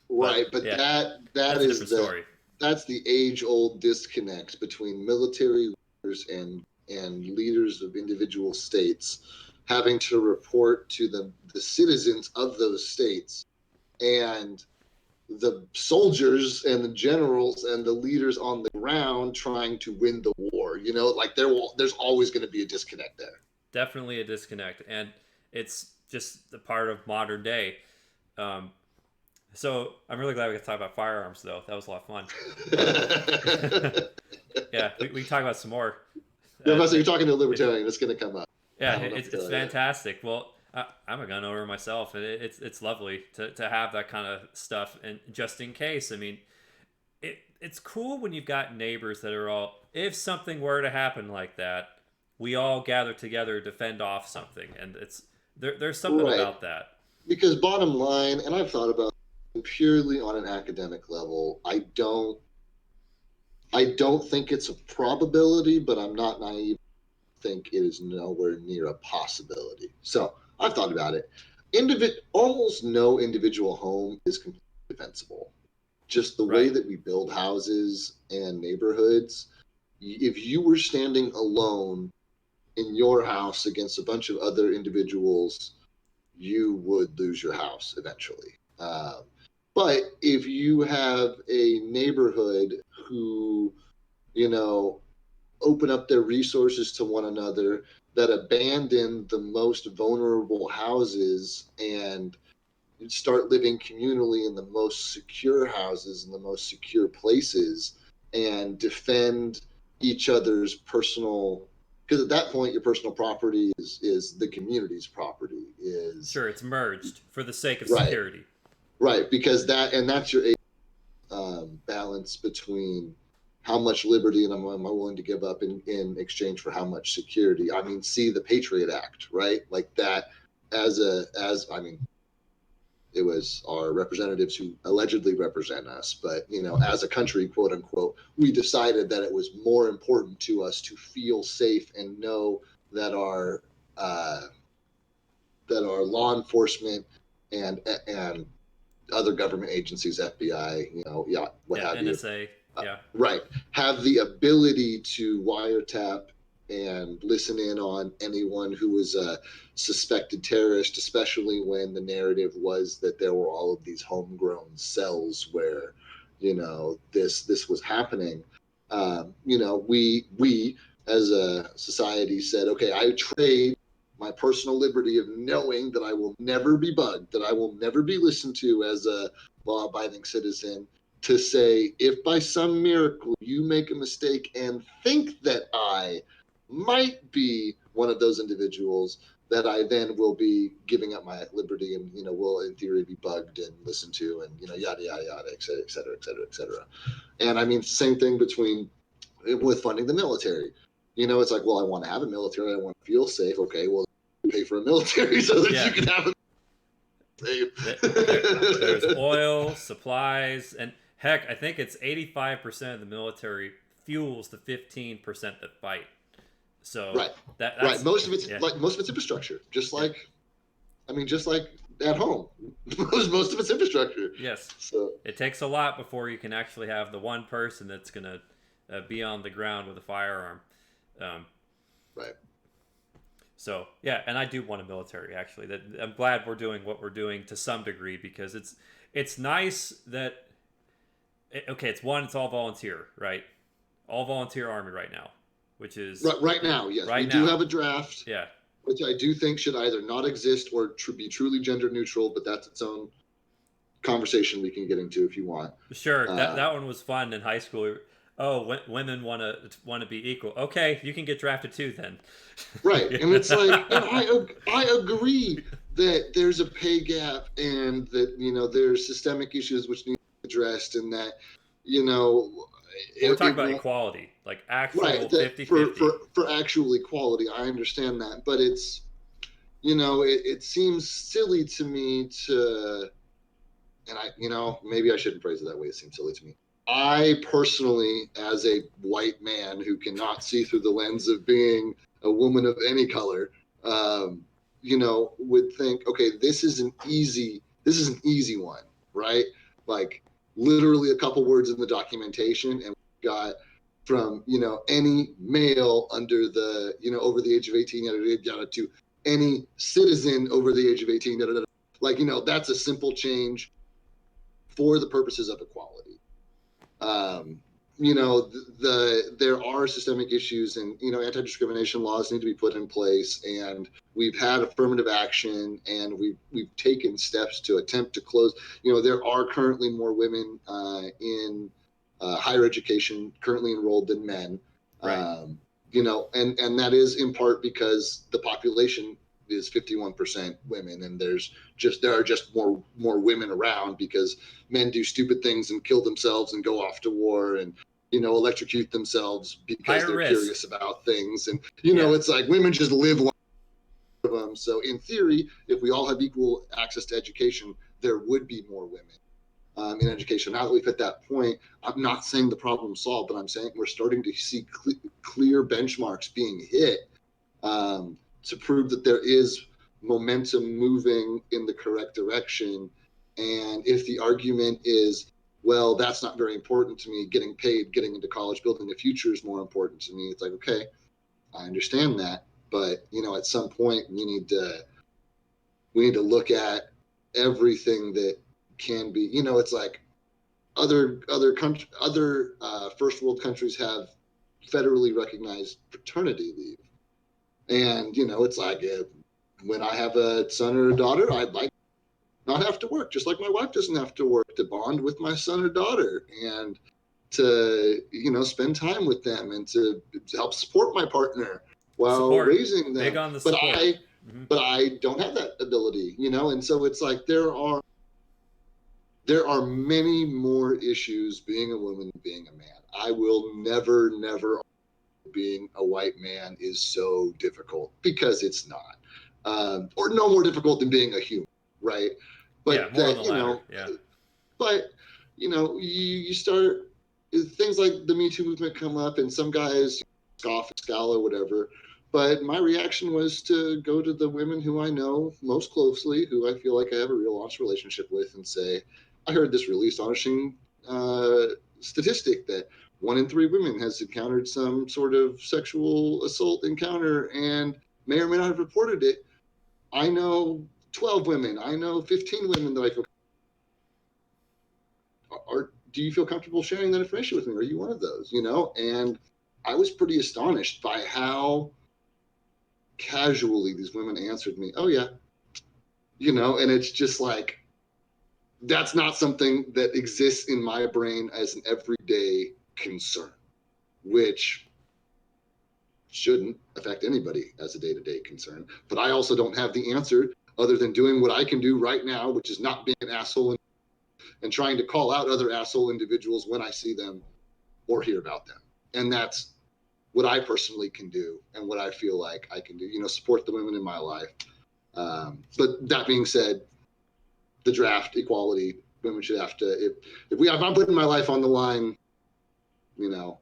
Right, but yeah, that that's a is different story. that's the age-old disconnect between military leaders and leaders of individual states having to report to the citizens of those states, and the soldiers and the generals and the leaders on the ground trying to win the war. Like there's always going to be a disconnect there. Definitely a disconnect, and it's just a part of modern day. Um, so I'm really glad we got to talk about firearms, though. That was a lot of fun. Yeah, we can talk about some more. Yeah, so you're talking to a libertarian, it's going to come up. Yeah, it's fantastic. Well, I'm a gun owner myself, and it's lovely to have that kind of stuff. And just in case, I mean, it's cool when you've got neighbors that are all. If something were to happen like that, we all gather together to fend off something, and there's something Right. about that. Because bottom line, and I've thought about it purely on an academic level, I don't think it's a probability, but I'm not naive. I think it is nowhere near a possibility. So I've thought about it. Almost no individual home is completely defensible. Just the way Right. that we build houses and neighborhoods, if you were standing alone in your house against a bunch of other individuals, you would lose your house eventually. But if you have a neighborhood who, you know, open up their resources to one another, that abandon the most vulnerable houses and start living communally in the most secure houses in the most secure places, and defend each other's personal, because at that point your personal property is the community's property, is Sure, it's merged for the sake of right, security. right, because that's your balance between how much liberty am I willing to give up in exchange for how much security. I mean, see the Patriot Act, right? Like that, as I mean, it was our representatives who allegedly represent us, but as a country, quote unquote, we decided that it was more important to us to feel safe and know that our law enforcement and other government agencies, FBI, what Yeah, have you, NSA. Yeah. right, have the ability to wiretap and listen in on anyone who was a suspected terrorist, especially when the narrative was that there were all of these homegrown cells where, this was happening. We as a society said, okay, I trade my personal liberty of knowing that I will never be bugged, that I will never be listened to as a law-abiding citizen, to say, if by some miracle you make a mistake and think that I might be one of those individuals, that I then will be giving up my liberty and, will in theory be bugged and listened to and, yada, yada, yada, et cetera, et cetera, et cetera, et cetera. And I mean, same thing with funding the military. It's like, well, I want to have a military. I want to feel safe. Okay, well, pay for a military so that Yeah. you can have a There's oil, supplies, and heck, I think it's 85% of the military fuels the 15% that fight. So right, that's right. Most of it's yeah, infrastructure, just yeah. like at home. most of it's infrastructure. Yes. So It takes a lot before you can actually have the one person that's gonna be on the ground with a firearm. Um, right, So yeah, and I do want a military actually. That I'm glad we're doing what we're doing to some degree, because it's nice that okay, it's all volunteer, right? All volunteer army right now, which is right now, yes, we right do now. have a draft, Yeah, which I do think should either not exist or be truly gender neutral, but that's its own conversation we can get into if you want. sure. That one was fun in high school. Oh, women want to be equal. Okay, you can get drafted too then. Right, and it's like, and I agree that there's a pay gap and that there's systemic issues which need to be addressed, and that We're talking it about won't, equality, like actual right, that 50-50. for actual equality. I understand that, but it's it seems silly to me to, and maybe I shouldn't phrase it that way. It seems silly to me. I personally, as a white man who cannot see through the lens of being a woman of any color, would think, okay, this is an easy one, right? like literally a couple words in the documentation, and we've got from, any male under the, over the age of 18, yada, yada, to any citizen over the age of 18, yada, yada. Like, that's a simple change for the purposes of equality. There are systemic issues, and anti-discrimination laws need to be put in place, and we've had affirmative action, and we've taken steps to attempt to close. There are currently more women in higher education currently enrolled than men. Right. And that is in part because the population is 51% women, and there are just more women around because men do stupid things and kill themselves and go off to war and electrocute themselves because Higher they're risk. curious about things, and it's like women just live one of them. So in theory, if we all have equal access to education, there would be more women in education. Now that we've hit that point, I'm not saying the problem's solved, but I'm saying we're starting to see clear benchmarks being hit to prove that there is momentum moving in the correct direction. And if the argument is, well, that's not very important to me, getting paid, getting into college, building a future is more important to me, it's like, okay, I understand that, but at some point we need to look at everything that can be. It's like other first world countries have federally recognized paternity leave, and it's like, when I have a son or a daughter, I'd like not have to work, just like my wife doesn't have to work, to bond with my son or daughter and to spend time with them and to help support my partner while raising them. Big on the support. But I don't have that ability, and so it's like there are many more issues being a woman than being a man. I will never being a white man is so difficult, because it's not, or no more difficult than being a human, right? But more on the latter. But you start, things like the Metoo movement come up, and some guys scoff and scowl or whatever. But my reaction was to go to the women who I know most closely, who I feel like I have a real honest relationship with, and say, I heard this really astonishing statistic that 1 in 3 women has encountered some sort of sexual assault encounter and may or may not have reported it. I know 12 women. I know 15 women that I feel. Do you feel comfortable sharing that information with me? Are you one of those? And I was pretty astonished by how casually these women answered me. Oh yeah. And it's just like, that's not something that exists in my brain as an everyday concern, which shouldn't affect anybody as a day-to-day concern. But I also don't have the answer other than doing what I can do right now, which is not being an asshole and trying to call out other asshole individuals when I see them or hear about them. And that's what I personally can do and what I feel like I can do, support the women in my life. But that being said, the draft, equality, women should have to, if I'm putting my life on the line,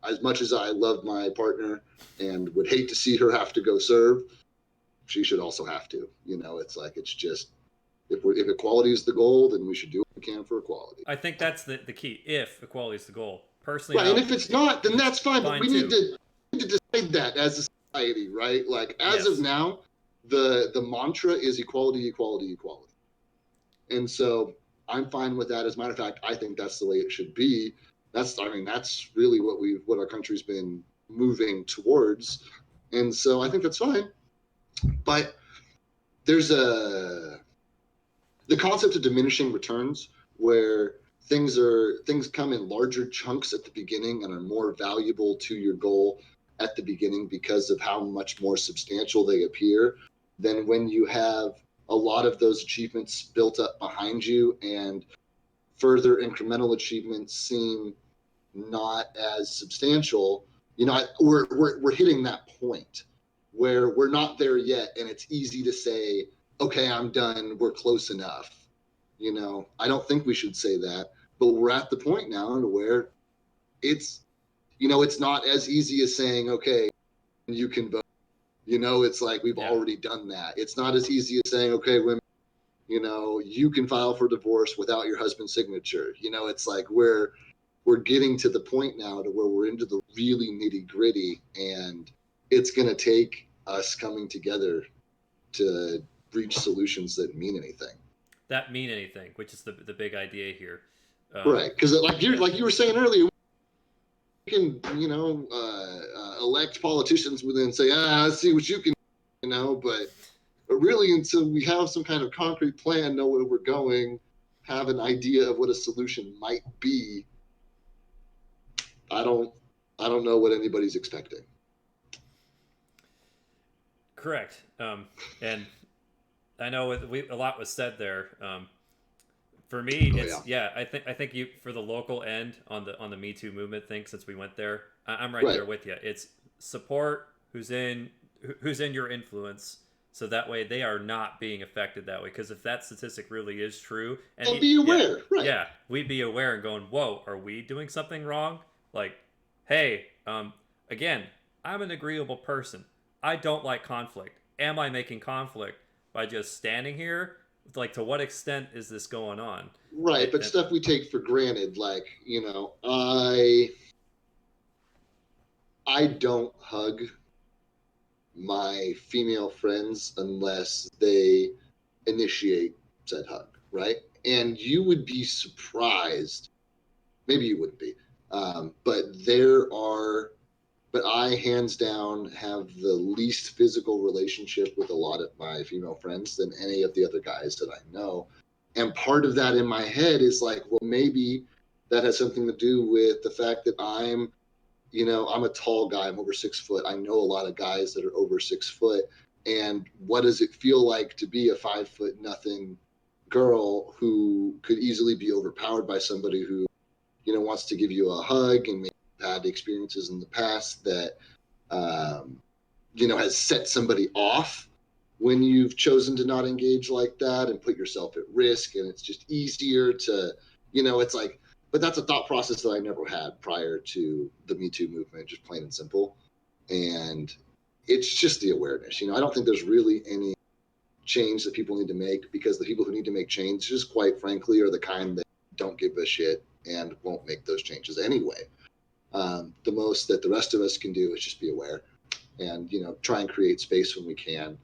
as much as I love my partner and would hate to see her have to go serve, she should also have to. It's like, it's just, if equality is the goal, then we should do what we can for equality. I think that's the key. If equality is the goal, personally, right. And if it's not, then that's fine. But we need to decide that as a society, right? Like, as of now, the mantra is equality, equality, equality. And so I'm fine with that. As a matter of fact, I think that's the way it should be. That's really what our country's been moving towards. And so I think that's fine. But there's the concept of diminishing returns, where things come in larger chunks at the beginning and are more valuable to your goal at the beginning because of how much more substantial they appear than when you have a lot of those achievements built up behind you, and further incremental achievements seem not as substantial. We're hitting that point where we're not there yet, and it's easy to say, okay, I'm done, we're close enough. I don't think we should say that, but we're at the point now where it's not as easy as saying, okay, you can vote. It's like we've already done that. It's not as easy as saying, okay, women you can file for divorce without your husband's signature. It's like we're getting to the point now to where we're into the really nitty gritty, and it's going to take us coming together to reach solutions that mean anything. That mean anything, which is the big idea here. Right. Because like you were saying earlier, we can, elect politicians within say, let's see what you can, but really until we have some kind of concrete plan, know where we're going, have an idea of what a solution might be, I don't know what anybody's expecting. Correct. And I know a lot was said there. For me, it's I think you, for the local end on the Metoo movement thing, since we went there, I'm right there with you. It's support who's in your influence, so that way they are not being affected that way. Because if that statistic really is true, and be aware, right? Yeah, we'd be aware and going, "Whoa, are we doing something wrong?" Like, hey, again, I'm an agreeable person. I don't like conflict. Am I making conflict by just standing here? Like, to what extent is this going on? Right, but stuff we take for granted, like, I don't hug my female friends unless they initiate said hug, right? And you would be surprised, maybe you wouldn't be, but I hands down have the least physical relationship with a lot of my female friends than any of the other guys that I know. And part of that in my head is like, well, maybe that has something to do with the fact that I'm a tall guy. I'm over 6 foot. I know a lot of guys that are over 6 foot. And what does it feel like to be a 5 foot nothing girl who could easily be overpowered by somebody who, wants to give you a hug and maybe had experiences in the past that, has set somebody off when you've chosen to not engage like that and put yourself at risk. And it's just easier to, it's like, but that's a thought process that I never had prior to the Me Too movement, just plain and simple. And it's just the awareness. I don't think there's really any change that people need to make, because the people who need to make changes, quite frankly, are the kind that don't give a shit and won't make those changes anyway. The most that the rest of us can do is just be aware and, try and create space when we can.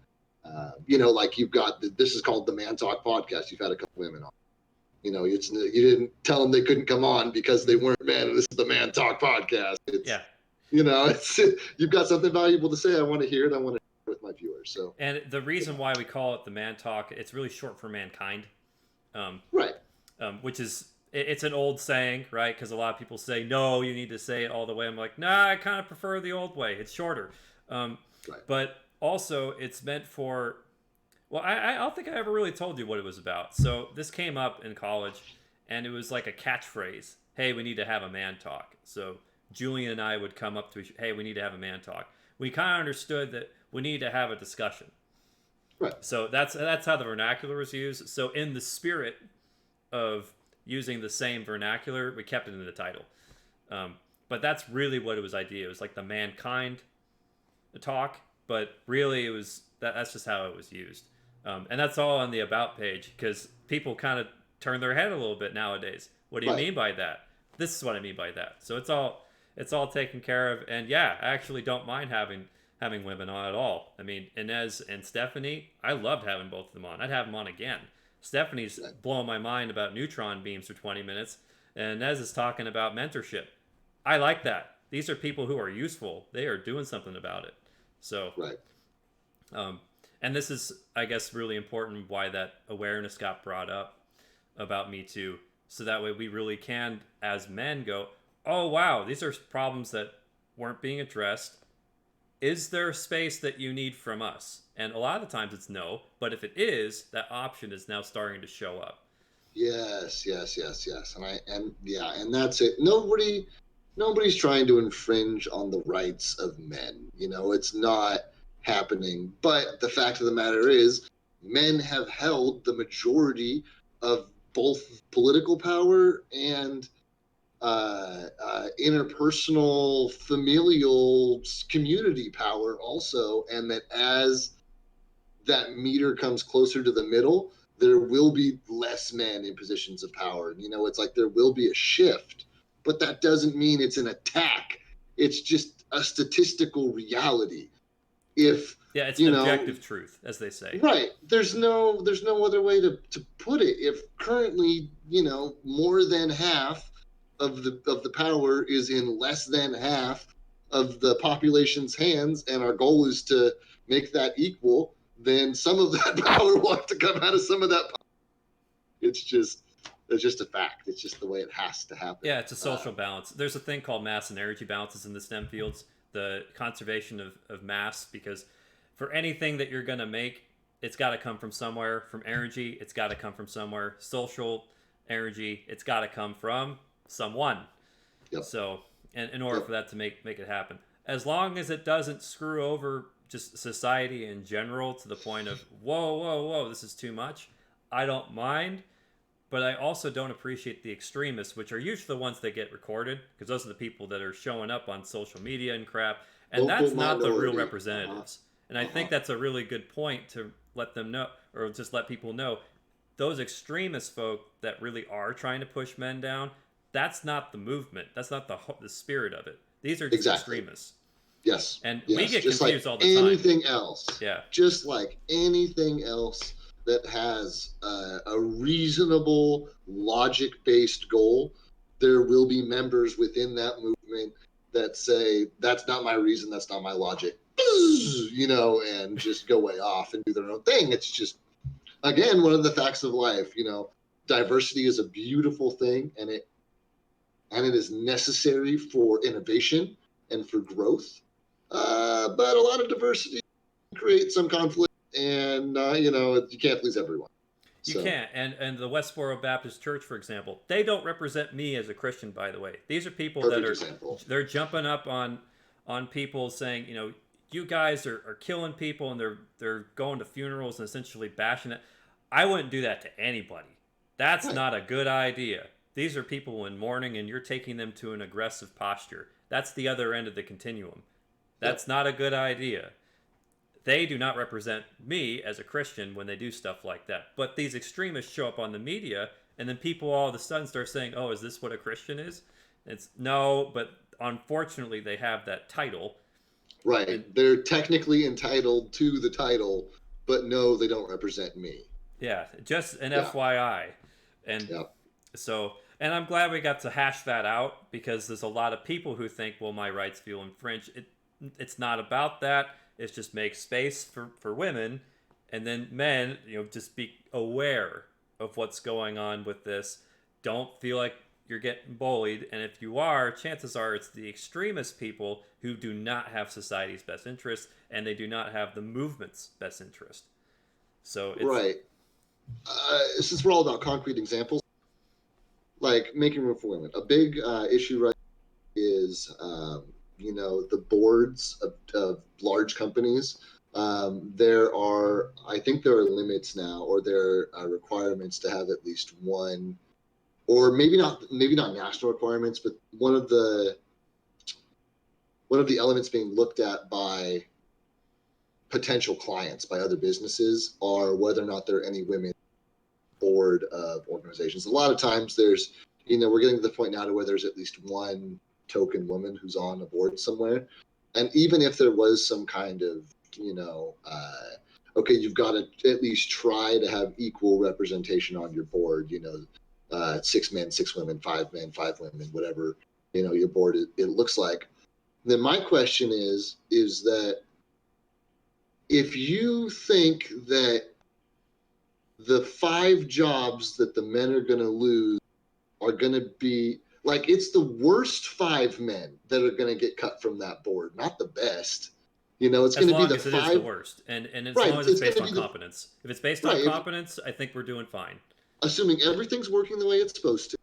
Like you've got, this is called the Man Talk podcast. You've had a couple women on. You didn't tell them they couldn't come on because they weren't men. This is the Man Talk podcast. You've got something valuable to say. I want to hear it. I want to share it with my viewers. So, and the reason why we call it the Man Talk, it's really short for mankind. Right. Which is, it's an old saying, right? Because a lot of people say, no, you need to say it all the way. I'm like, nah, I kind of prefer the old way. It's shorter. Right. But also, it's meant for, well, I don't think I ever really told you what it was about. So this came up in college, and it was like a catchphrase. Hey, we need to have a man talk. So Julian and I would come up to, hey, we need to have a man talk. We kind of understood that we need to have a discussion. Right. So that's how the vernacular was used. So in the spirit of using the same vernacular, we kept it in the title. But that's really what it was idea. It was like the mankind talk, but really it was that's just how it was used. And that's all on the About page, because people kind of turn their head a little bit nowadays. What do you mean by that? This is what I mean by that. So it's all taken care of. And yeah, I actually don't mind having women on at all. I mean, Inez and Stephanie, I loved having both of them on. I'd have them on again. Stephanie's blowing my mind about neutron beams for 20 minutes, and Inez is talking about mentorship. I like that. These are people who are useful. They are doing something about it. So, and this is, I guess, really important why that awareness got brought up about Me Too. So that way we really can, as men, go, oh, wow, these are problems that weren't being addressed. Is there space that you need from us? And a lot of the times it's no, but if it is, that option is now starting to show up. Yes. And that's it. Nobody's trying to infringe on the rights of men. It's not happening. But the fact of the matter is, men have held the majority of both political power and interpersonal, familial, community power also. And that as that meter comes closer to the middle, there will be less men in positions of power. You know, it's like there will be a shift, but that doesn't mean it's an attack. It's just a statistical reality. If Yeah, it's you an know, objective truth, as they say. right, there's no other way to put it. If currently, you know, more than half of the power is in less than half of the population's hands, and our goal is to make that equal, then some of that power will have to come out of some of that power. It's just a fact. It's just the way it has to happen. Yeah, it's a social balance. There's a thing called mass and energy balances in the STEM fields, the conservation of mass, because for anything that you're going to make, it's got to come from somewhere. From energy, it's got to come from somewhere. Social energy, it's got to come from someone. Yep. So, and in order for that to make it happen, as long as it doesn't screw over just society in general to the point of whoa, this is too much, I don't mind. But I also don't appreciate the extremists, which are usually the ones that get recorded, because those are the people that are showing up on social media and crap, and Local that's not the real minority. representatives. And I think that's a really good point to let them know, or just let people know, those extremist folk that really are trying to push men down, that's not the movement. That's not the spirit of it. These are just extremists. Yes. And yes. we get just confused like all the time. Anything else. Yeah. Just like anything else that has a reasonable, logic-based goal, there will be members within that movement that say, that's not my reason, that's not my logic, you know, and just go way off and do their own thing. It's just, again, one of the facts of life. You know, diversity is a beautiful thing, and it is necessary for innovation and for growth. But a lot of diversity creates some conflict, and you know, you can't please everyone. You can't. And the Westboro Baptist Church, for example, they don't represent me as a Christian, by the way. These are people that are they're jumping up on people saying, you know, you guys are killing people, and they're going to funerals and essentially bashing it. I wouldn't do that to anybody. That's not a good idea. These are people in mourning, and you're taking them to an aggressive posture. That's the other end of the continuum. That's not a good idea. They do not represent me as a Christian when they do stuff like that. But these extremists show up on the media, and then people all of a sudden start saying, oh, is this what a Christian is? It's no, but unfortunately they have that title. Right. And they're technically entitled to the title, but no, they don't represent me. Yeah, just an FYI. And so, and I'm glad we got to hash that out, because there's a lot of people who think, well, my rights feel infringed. It's not about that. It's just make space for women, and then men, you know, just be aware of what's going on with this. Don't feel like you're getting bullied, and if you are, chances are it's the extremist people who do not have society's best interest, and they do not have the movement's best interest. So it's, right. Since we're all about concrete examples, like making room for women, a big issue right is you know, the boards of large companies. I think there are limits now, or there are requirements to have at least one, or maybe not national requirements, but one of the elements being looked at by potential clients, by other businesses, are whether or not there are any women on the board of organizations. A lot of times there's, you know, we're getting to the point now to where there's at least one token woman who's on a board somewhere. And even if there was some kind of, you know, okay, you've got to at least try to have equal representation on your board, you know, 6 men, 6 women, 5 men, 5 women, whatever, you know, your board, it looks like. Then my question is that if you think that the 5 jobs that the men are going to lose are going to be, like, it's the worst 5 men that are going to get cut from that board, not the best. You know, it's going to be the 5. As long as it is the worst, and as long as it's based on competence. If it's based on competence, I think we're doing fine. Assuming everything's working the way it's supposed to,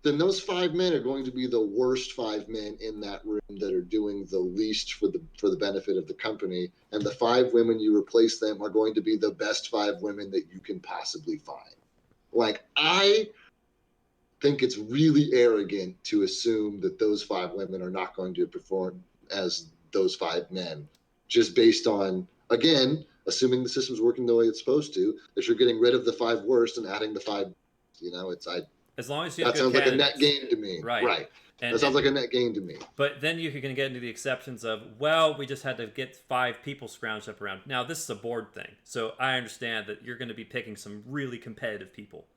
then those 5 men are going to be the worst 5 men in that room that are doing the least for the benefit of the company, and the 5 women you replace them are going to be the best 5 women that you can possibly find. Like, I think it's really arrogant to assume that those 5 women are not going to perform as those 5 men, just based on, again, assuming the system's working the way it's supposed to, that you're getting rid of the 5 worst and adding the 5. As long as you have that good sounds like a candidates. net gain to me. Right. That sounds like a net gain to me. But then you can get into the exceptions of, well, we just had to get 5 people scrounged up around. Now, this is a board thing. So I understand that you're going to be picking some really competitive people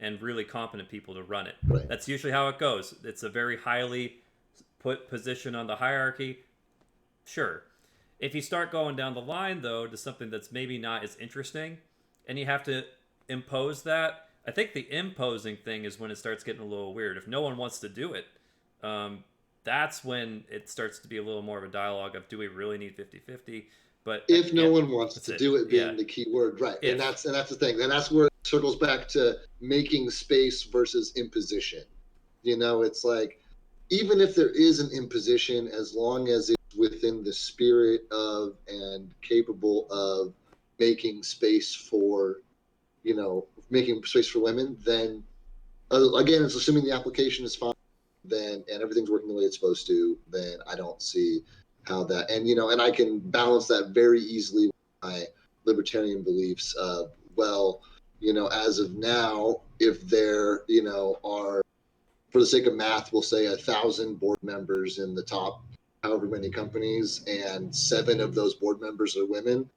and really competent people to run it. Right. That's usually how it goes. It's a very highly put position on the hierarchy. Sure. If you start going down the line, though, to something that's maybe not as interesting, and you have to impose that, I think the imposing thing is when it starts getting a little weird. If no one wants to do it, that's when it starts to be a little more of a dialogue of, do we really need 50-50? But if no one wants to do it, being the key word, right? If. And that's the thing. And that's where it circles back to making space versus imposition. It's like, even if there is an imposition, as long as it's within the spirit of and capable of making space for, making space for women, then again, it's assuming the application is fine, then and everything's working the way it's supposed to, then I don't see how that, and I can balance that very easily with my libertarian beliefs of, as of now, if there, are, for the sake of math, we'll say 1,000 board members in the top however many companies, and 7 of those board members are women.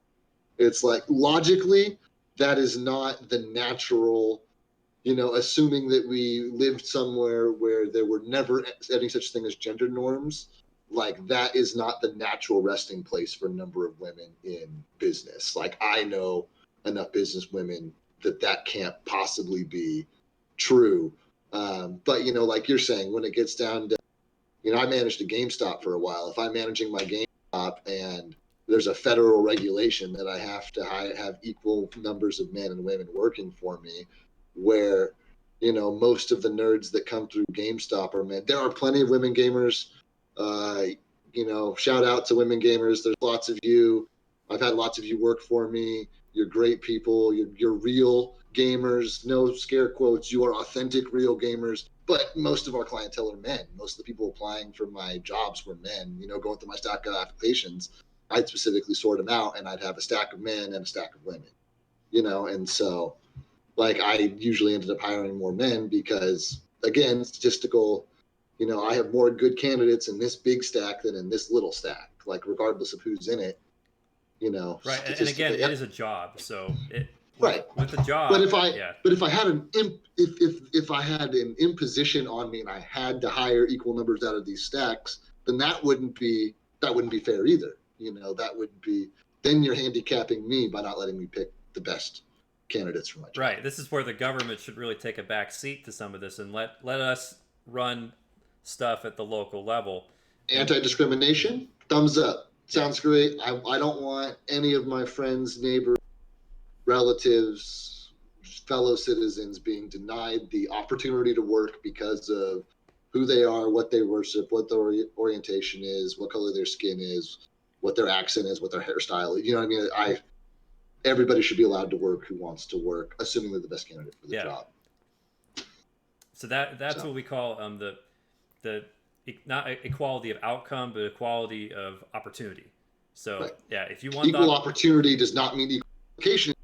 It's like, logically, that is not the natural, assuming that we lived somewhere where there were never any such thing as gender norms, like that is not the natural resting place for a number of women in business. Like, I know enough business women that can't possibly be true. But, like you're saying, when it gets down to, I managed a GameStop for a while. If I'm managing my GameStop and there's a federal regulation that I have to have equal numbers of men and women working for me, where, most of the nerds that come through GameStop are men. There are plenty of women gamers. Shout out to women gamers. There's lots of you. I've had lots of you work for me. You're great people. You're real gamers. No scare quotes. You are authentic, real gamers. But most of our clientele are men. Most of the people applying for my jobs were men. Going through my stack of applications, I'd specifically sort them out, and I'd have a stack of men and a stack of women. And so, like, I usually ended up hiring more men because, again, statistical, I have more good candidates in this big stack than in this little stack, like, regardless of who's in it, Right. And again, it is a job. So right. With the job. But if I had if I had an imposition on me and I had to hire equal numbers out of these stacks, then that wouldn't be fair either. That wouldn't be, then you're handicapping me by not letting me pick the best candidates for my job. Right. This is where the government should really take a back seat to some of this and let us run stuff at the local level. Anti-discrimination, thumbs up. Sounds great. I don't want any of my friends, neighbors, relatives, fellow citizens being denied the opportunity to work because of who they are, what they worship, what their orientation is, what color their skin is, what their accent is, what their hairstyle is. You know what I mean? Everybody should be allowed to work who wants to work, assuming they're the best candidate for the job. So that's what we call the not equality of outcome, but equality of opportunity. So right. If you want equal opportunity does not mean equal education;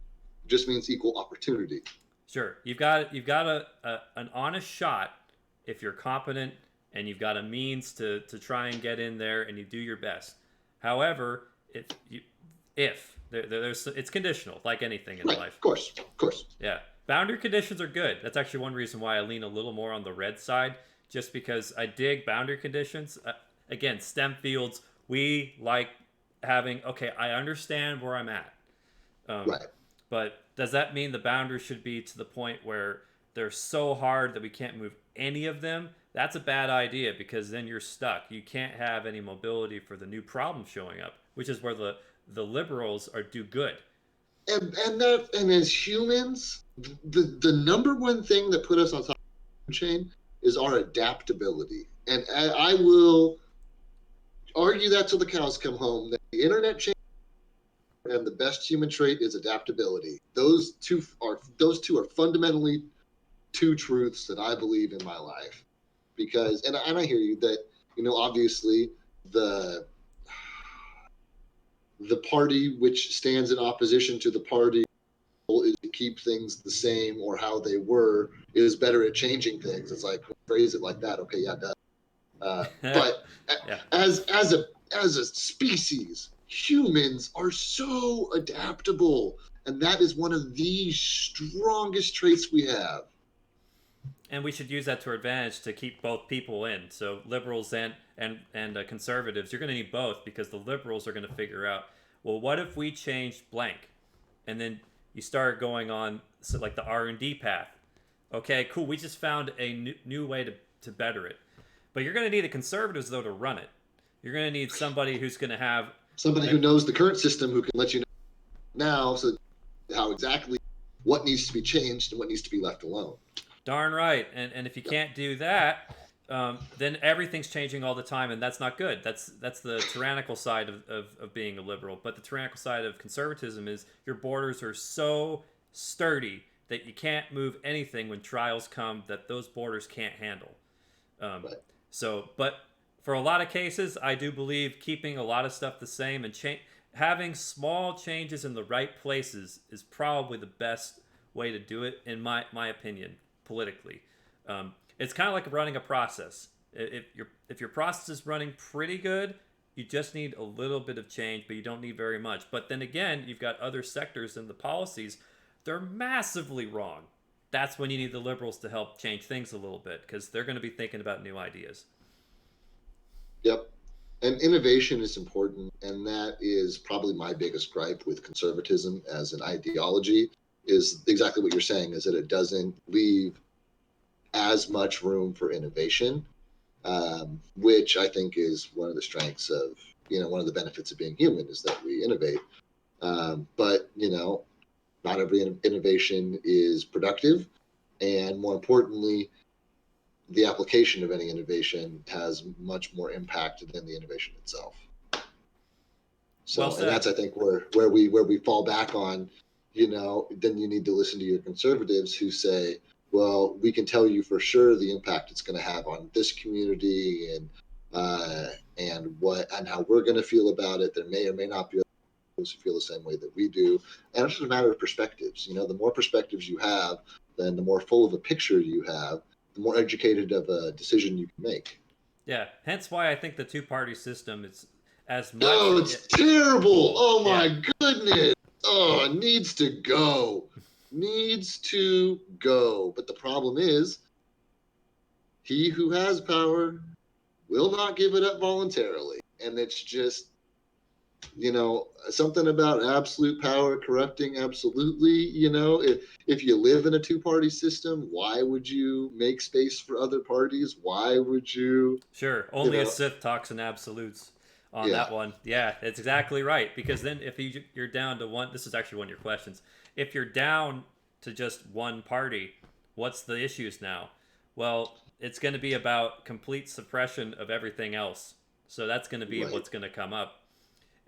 it just means equal opportunity. Sure, you've got an honest shot if you're competent and you've got a means to try and get in there and you do your best. However, it's conditional, like anything in life. Of course. Yeah, boundary conditions are good. That's actually one reason why I lean a little more on the red side, just because I dig boundary conditions. Again, STEM fields, we like having, okay, I understand where I'm at. Right. But does that mean the boundaries should be to the point where they're so hard that we can't move any of them? That's a bad idea, because then you're stuck. You can't have any mobility for the new problem showing up, which is where the liberals do good. And as humans, the number one thing that put us on top of the chain is our adaptability. And I will argue that till the cows come home, that the internet changed and the best human trait is adaptability. Those two are fundamentally two truths that I believe in my life. Because, and I hear you that, obviously the the party which stands in opposition to the party is to keep things the same or how they were is better at changing things. It's like, phrase it like that. Okay, yeah, duh. But Yeah. as a species, humans are so adaptable, and that is one of the strongest traits we have. And we should use that to our advantage to keep both people in. So liberals and conservatives, you're going to need both, because the liberals are going to figure out, well, what if we change blank, and then you start going on like the R&D path. Okay, cool. We just found a new way to better it. But you're going to need the conservatives, though, to run it. You're going to need somebody who's going to have somebody who knows the current system, who can let you know now, so how exactly what needs to be changed and what needs to be left alone. Darn right. And if you can't do that, then everything's changing all the time, and that's not good. That's the tyrannical side of being a liberal. But the tyrannical side of conservatism is your borders are so sturdy that you can't move anything when trials come that those borders can't handle. Right. So, but for a lot of cases, I do believe keeping a lot of stuff the same and having small changes in the right places is probably the best way to do it, in my opinion, politically. It's kind of like running a process. If your process is running pretty good, you just need a little bit of change, but you don't need very much. But then again, you've got other sectors in the policies, they're massively wrong. That's when you need the liberals to help change things a little bit, because they're going to be thinking about new ideas. Yep. And innovation is important, and that is probably my biggest gripe with conservatism as an ideology, is exactly what you're saying, is that it doesn't leave as much room for innovation, which I think is one of the strengths of, one of the benefits of being human, is that we innovate. But, not every innovation is productive. And more importantly, the application of any innovation has much more impact than the innovation itself. So, Well and that's, I think, where we fall back on, then you need to listen to your conservatives who say, well, we can tell you for sure the impact it's going to have on this community and how we're going to feel about it. There may or may not be others who feel the same way that we do. And it's just a matter of perspectives. The more perspectives you have, then the more full of a picture you have, the more educated of a decision you can make. Yeah, hence why I think the two-party system is as much... Oh, it's terrible. Oh, my yeah. goodness. Oh, it needs to go. Needs to go. But the problem is, he who has power will not give it up voluntarily. And it's just, something about absolute power corrupting absolutely. If you live in a two-party system, why would you make space for other parties? Why would you? Sure, only a Sith talks in absolutes on that one. Yeah, it's exactly right. Because then if you're down to one, this is actually one of your questions. If you're down to just one party, what's the issues now? Well, it's going to be about complete suppression of everything else. So that's going to be what's going to come up.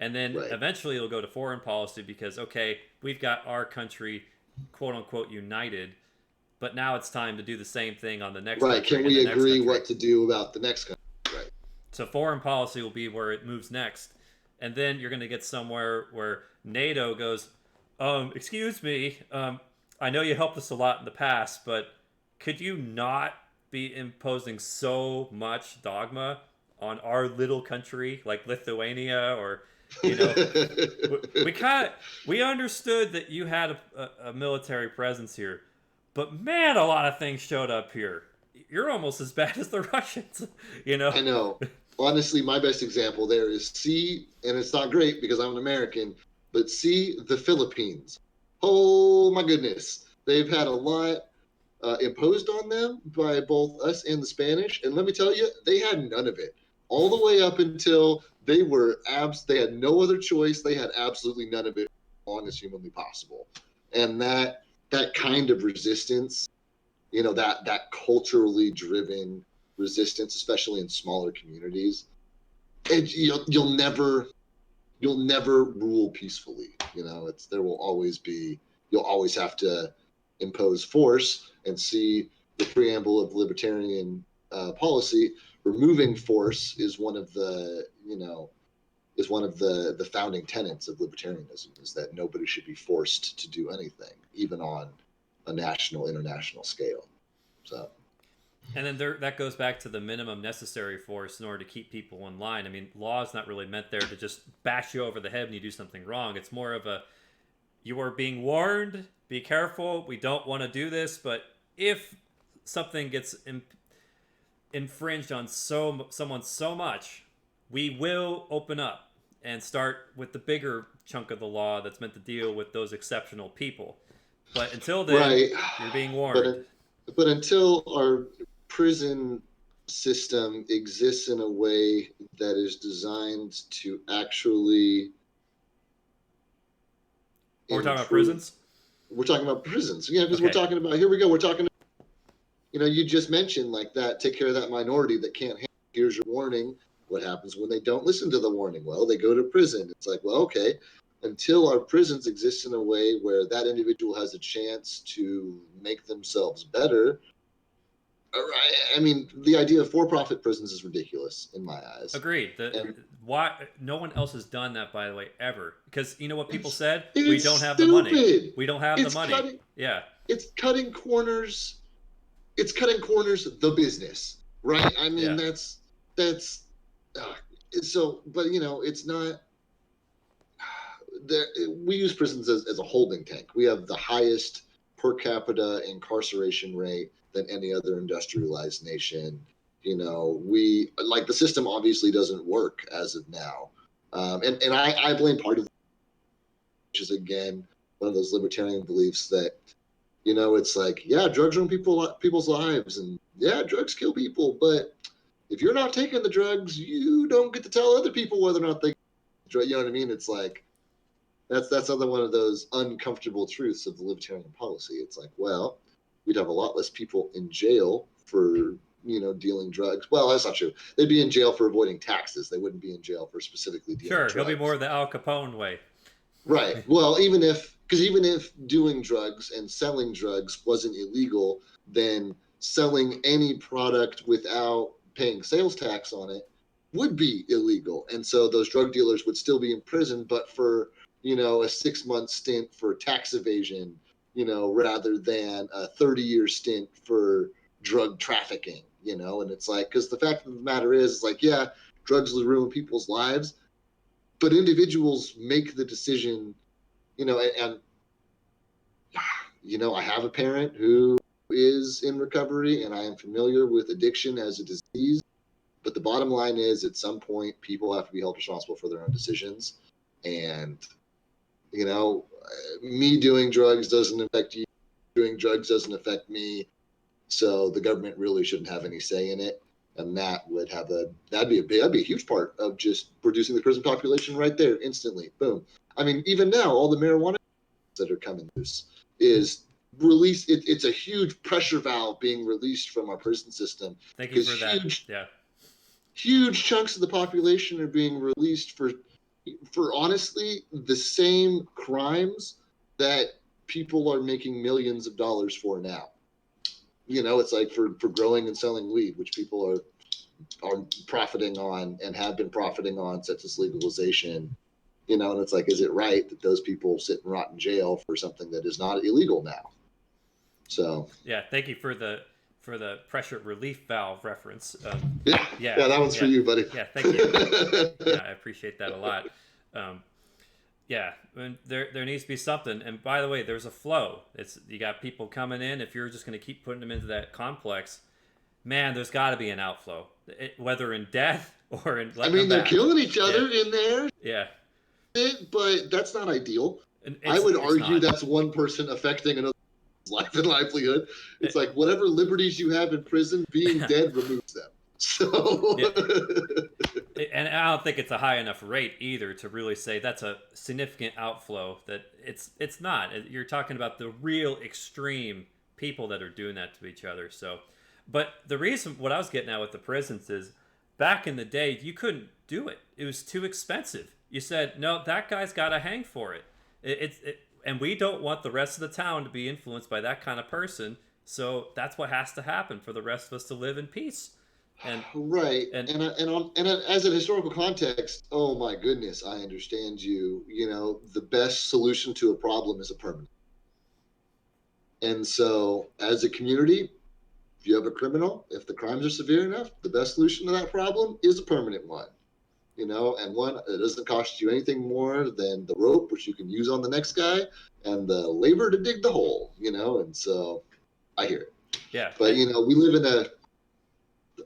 And then eventually it'll go to foreign policy, because, okay, we've got our country, quote unquote, united, but now it's time to do the same thing on the next country. Right. Can we agree what to do about the next country? Right. So foreign policy will be where it moves next. And then you're going to get somewhere where NATO goes, excuse me, I know you helped us a lot in the past, but could you not be imposing so much dogma on our little country like Lithuania? Or we understood that you had a military presence here, but man, a lot of things showed up here. You're almost as bad as the Russians. I know. Honestly, my best example there is and it's not great because I'm an American, but the Philippines. Oh my goodness, they've had a lot imposed on them by both us and the Spanish, and let me tell you, they had none of it all the way up until they had no other choice. They had absolutely none of it, as long as humanly possible. And that kind of resistance, that culturally driven resistance, especially in smaller communities, you'll never rule peacefully. You'll always have to impose force. And the preamble of libertarian policy, removing force is one of the is one of the founding tenets of libertarianism, is that nobody should be forced to do anything, even on a national, international scale. So, and then that goes back to the minimum necessary force in order to keep people in line. I mean, law is not really meant there to just bash you over the head when you do something wrong. It's more of a, you are being warned, be careful, we don't want to do this, but if something gets infringed on someone so much, we will open up and start with the bigger chunk of the law that's meant to deal with those exceptional people. But until then, right. You're being warned. But until our prison system exists in a way that is designed to actually we're talking about prisons? We're talking about prisons. Yeah, because Okay. we're talking about, here we go, we're talking, you just mentioned like that, take care of that minority that can't handle, here's your warning. What happens when they don't listen to the warning? Well, they go to prison. It's like, well, okay, until our prisons exist in a way where that individual has a chance to make themselves better. I mean, the idea of for-profit prisons is ridiculous in my eyes. Agreed. Why no one else has done that, by the way, ever? Because you know what people said? We don't have the money. We don't have the money. It's cutting corners. It's cutting corners. The business, right? I mean, that's so. But it's not. We use prisons as a holding tank. We have the highest per capita incarceration rate than any other industrialized nation. We like, the system obviously doesn't work as of now, and I blame part of it, which is again one of those libertarian beliefs that it's like, yeah, drugs ruin people's lives, and yeah, drugs kill people, but if you're not taking the drugs, you don't get to tell other people whether or not they, you know what I mean? It's like, that's another one of those uncomfortable truths of the libertarian policy. It's like, well, we'd have a lot less people in jail for dealing drugs. Well, that's not true. They'd be in jail for avoiding taxes. They wouldn't be in jail for specifically dealing drugs. He'll be more the Al Capone way. Right. Well, even if doing drugs and selling drugs wasn't illegal, then selling any product without paying sales tax on it would be illegal. And so those drug dealers would still be in prison, but for, a 6-month stint for tax evasion, rather than a 30-year stint for drug trafficking, and it's like, because the fact of the matter is like, yeah, drugs will ruin people's lives, but individuals make the decision, and I have a parent who is in recovery, and I am familiar with addiction as a disease. But the bottom line is, at some point, people have to be held responsible for their own decisions. And, me doing drugs doesn't affect you. Doing drugs doesn't affect me. So the government really shouldn't have any say in it. And that would that'd be a huge part of just reducing the prison population right there, instantly. Boom. I mean, even now, all the marijuana that are coming loose is released. It's a huge pressure valve being released from our prison system. Thank you for that. Yeah. Huge chunks of the population are being released for honestly the same crimes that people are making millions of dollars for now. It's like for growing and selling weed, which people are profiting on and have been profiting on since its legalization. And it's like, is it right that those people sit and rot in jail for something that is not illegal now? So yeah, thank you for the pressure relief valve reference. Yeah, that one's for you, buddy. Yeah, thank you. Yeah, I appreciate that a lot. Yeah, there needs to be something. And by the way, there's a flow. You got people coming in. If you're just going to keep putting them into that complex, man, there's got to be an outflow, whether in death or in. They're killing each other in there. Yeah, but that's not ideal. I would argue that's one person affecting another life and livelihood. It's like whatever liberties you have in prison, being dead removes them. So, and I don't think it's a high enough rate either to really say that's a significant outflow. That it's not. You're talking about the real extreme people that are doing that to each other. So, but the reason what I was getting at with the prisons is back in the day you couldn't do it. It was too expensive. You said no, that guy's got to hang for it. And we don't want the rest of the town to be influenced by that kind of person. So that's what has to happen for the rest of us to live in peace. And Right, and as a historical context, oh my goodness, I understand you. You know, the best solution to a problem is a permanent. And so, as a community, if you have a criminal, if the crimes are severe enough, the best solution to that problem is a permanent one. You know, and one that doesn't cost you anything more than the rope, which you can use on the next guy, and the labor to dig the hole. You know, and so I hear it. yeah, But you know, we live in a. it's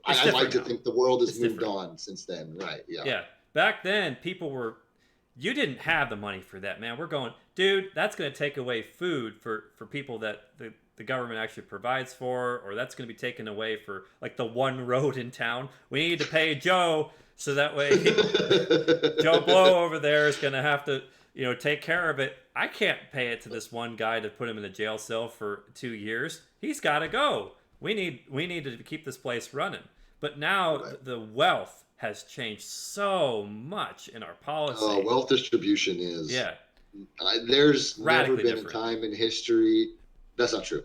I like different to now. think the world has It's moved different. on since then, right? Yeah. Yeah. Back then, people were. You didn't have the money for that, man. We're going, dude, that's going to take away food for people that the government actually provides for, or that's going to be taken away for, like, the one road in town. We need to pay Joe so that way Joe Blow over there is going to have to, take care of it. I can't pay it to this one guy to put him in a jail cell for 2 years. He's got to go. We need to keep this place running. But now Right. the wealth has changed so much in our policy. Wealth distribution is. Yeah, There's never radically been a different. time in history. That's not true.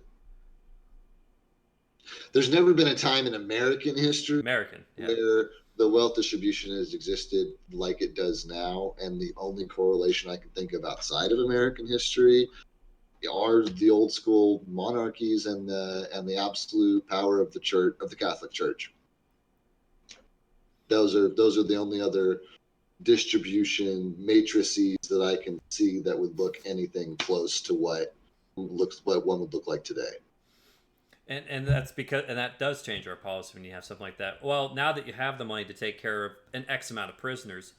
There's never been a time in American history American, yeah. where the wealth distribution has existed like it does now. And the only correlation I can think of outside of American history are the old school monarchies and the absolute power of the church, of the Catholic Church. Those are the only other distribution matrices that I can see that would look anything close to what one would look like today. And that's because, and that does change our policy when you have something like that. Well, now that you have the money to take care of an X amount of prisoners,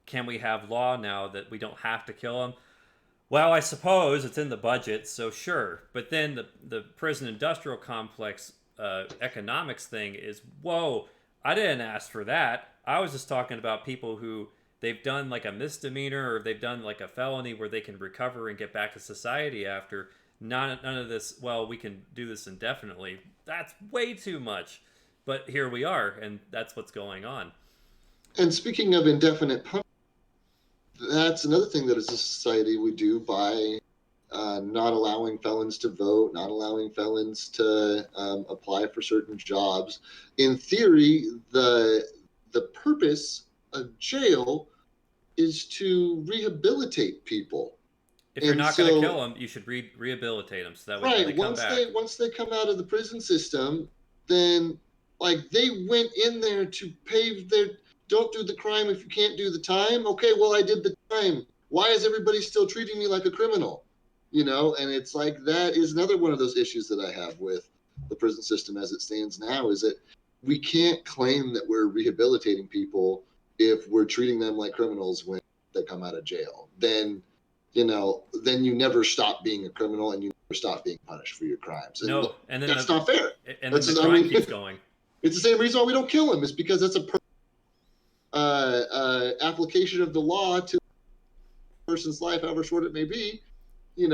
can we have law now that we don't have to kill them? Well, I suppose it's in the budget, so sure. But then the prison industrial complex economics thing is, whoa, I didn't ask for that. I was just talking about people who they've done like a misdemeanor or they've done like a felony where they can recover and get back to society after. None of this, well, we can do this indefinitely. That's way too much. But here we are, and that's what's going on. And speaking of indefinite punishment, that's another thing that as a society we do by not allowing felons to vote, not allowing felons to apply for certain jobs. In theory, the purpose of jail is to rehabilitate people. If you're And not going to kill so, them, you should rehabilitate them so that way when they right, come back. once they come out of the prison system, then like they went in there to pave their, don't do the crime if you can't do the time. Okay, well, I did the time. Why is everybody still treating me like a criminal? You know, and it's like that is another one of those issues that I have with the prison system as it stands now, is that we can't claim that we're rehabilitating people if we're treating them like criminals when they come out of jail. Then then you never stop being a criminal and you never stop being punished for your crimes. And No, and then that's not fair. And That's then the just, crime keeps going. it's the same reason why we don't kill them. It's because that's a application of the law to a person's life, however short it may be. And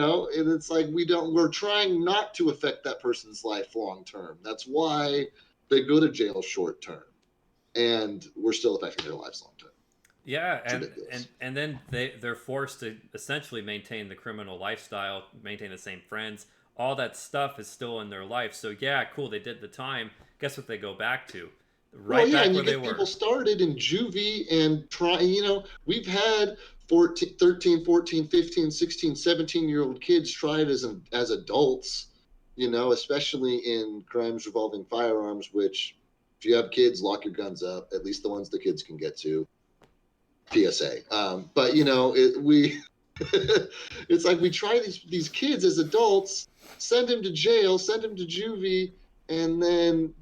it's like we're trying not to affect that person's life long term. That's why they go to jail short term, and we're still affecting their lives long term. Yeah, and then they're forced to essentially maintain the criminal lifestyle, maintain the same friends. All that stuff is still in their life. So yeah, cool, they did the time. Guess what they go back to? Right back And where you they get were. people started in juvie and we've had 14, 13, 14, 15, 16, 17-year-old kids tried as adults, especially in crimes involving firearms, which if you have kids, lock your guns up, at least the ones the kids can get to. PSA. But it's like we try these kids as adults, send them to jail, send them to juvie, and then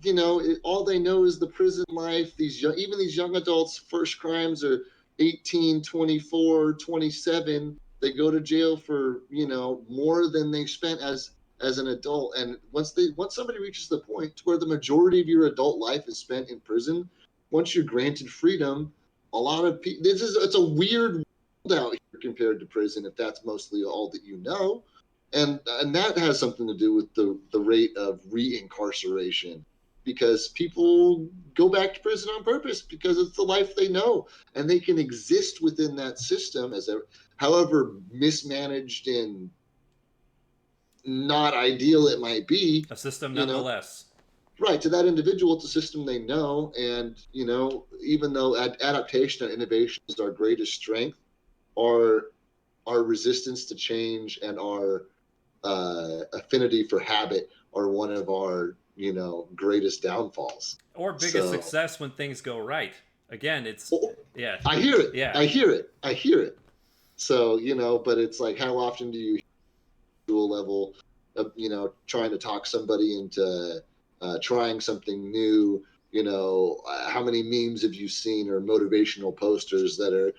all they know is the prison life. Even these young adults, first crimes are 18, 24, 27. They go to jail for more than they spent as an adult. And once somebody reaches the point where the majority of your adult life is spent in prison, once you're granted freedom, a lot of people, it's a weird world out here compared to prison if that's mostly all that you know. And that has something to do with the rate of reincarceration, because people go back to prison on purpose because it's the life they know, and they can exist within that system however mismanaged and not ideal it might be. A system nonetheless. Right, to that individual, it's a system they know, and even though adaptation and innovation is our greatest strength, our resistance to change and our affinity for habit are one of our greatest downfalls. Or biggest So success when things go right. Again, it's yeah, I hear it. yeah. I hear it. I hear it. So but it's like, how often do you level of trying to talk somebody into trying something new? How many memes have you seen, or motivational posters that are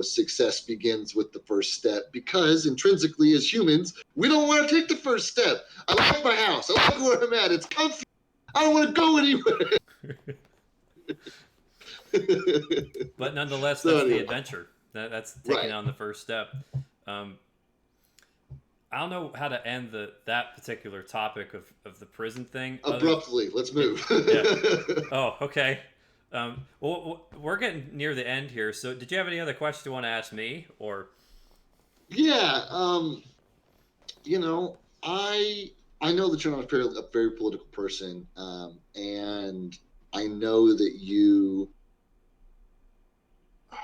success begins with the first step? Because intrinsically, as humans, we don't want to take the first step. I like my house, I like where I'm at, it's comfy, I don't want to go anywhere. But nonetheless, So that's anyway. the adventure. That's taking Right. on the first step. I don't know how to end that particular topic of the prison thing. Abruptly, let's move. Yeah. Oh, okay. Well, we're getting near the end here. So, did you have any other questions you want to ask me, or? Yeah. I know that you're not a very political person, and I know that you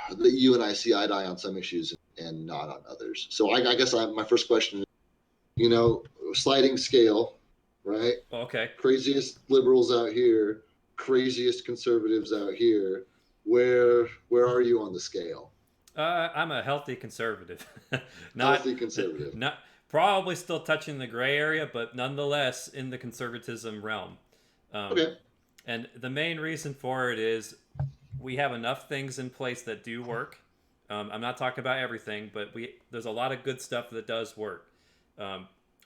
and I see eye to eye on some issues and not on others. So I guess my first question is, sliding scale, right? Oh, okay. Craziest liberals out here, craziest conservatives out here. Where are you on the scale? I'm a healthy conservative. Healthy conservative. Not probably still touching the gray area, but nonetheless in the conservatism realm. Okay. And the main reason for it is we have enough things in place that do work. I'm not talking about everything, but there's a lot of good stuff that does work.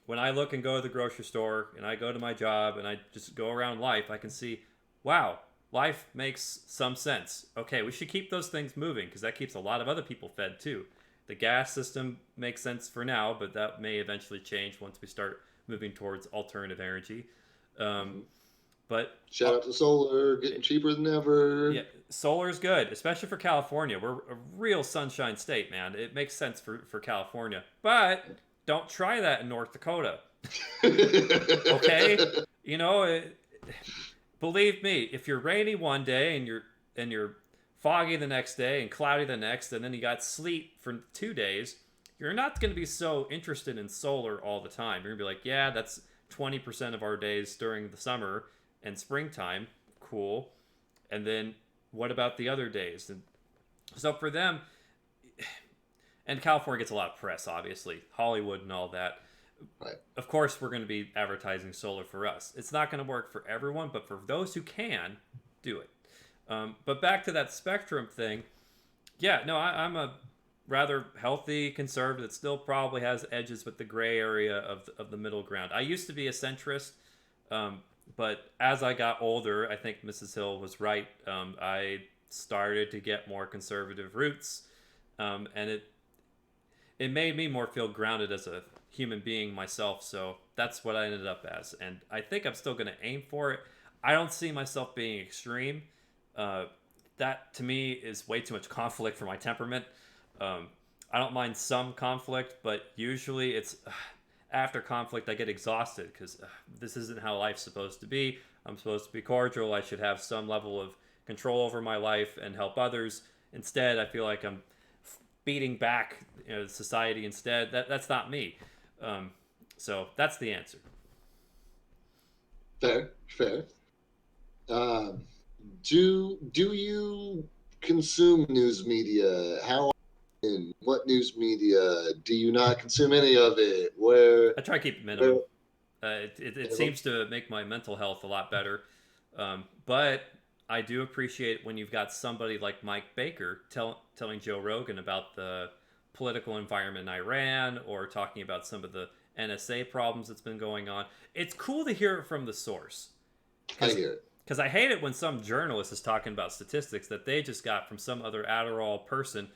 When I look and go to the grocery store and I go to my job and I just go around life, I can see, wow, life makes some sense. Okay, we should keep those things moving because that keeps a lot of other people fed too. The gas system makes sense for now, but that may eventually change once we start moving towards alternative energy. But shout out to solar, getting cheaper than ever. Yeah, solar is good, especially for California. We're a real sunshine state, man. It makes sense for California, but don't try that in North Dakota. Okay, believe me, if you're rainy one day and you're foggy the next day and cloudy the next, and then you got sleet for 2 days, you're not going to be so interested in solar all the time. You're going to be like, yeah, that's 20% of our days during the summer and springtime. Cool. And then what about the other days? And so for them, and California gets a lot of press, obviously, Hollywood and all that. Right. Of course, we're going to be advertising solar for us. It's not going to work for everyone, but for those who can, do it. But back to that spectrum thing. Yeah, no, I'm a rather healthy conservative that still probably has edges with the gray area of the middle ground. I used to be a centrist, but as I got older, I think Mrs. Hill was right. I started to get more conservative roots, and it made me more feel grounded as a human being myself. So that's what I ended up as, and I think I'm still going to aim for it. I don't see myself being extreme. That to me is way too much conflict for my temperament. I don't mind some conflict, but usually it's after conflict I get exhausted because this isn't how life's supposed to be. I'm supposed to be cordial. I should have some level of control over my life and help others. Instead, I feel like I'm beating back society instead. That's not me. So that's the answer. Fair. Do you consume news media? How often? What news media? Do you not consume any of it? Where? I try to keep it minimum. It seems to make my mental health a lot better. But I do appreciate when you've got somebody like Mike Baker telling Joe Rogan about the political environment in Iran or talking about some of the NSA problems that's been going on. It's cool to hear it from the source. I hear it. Because I hate it when some journalist is talking about statistics that they just got from some other Adderall person.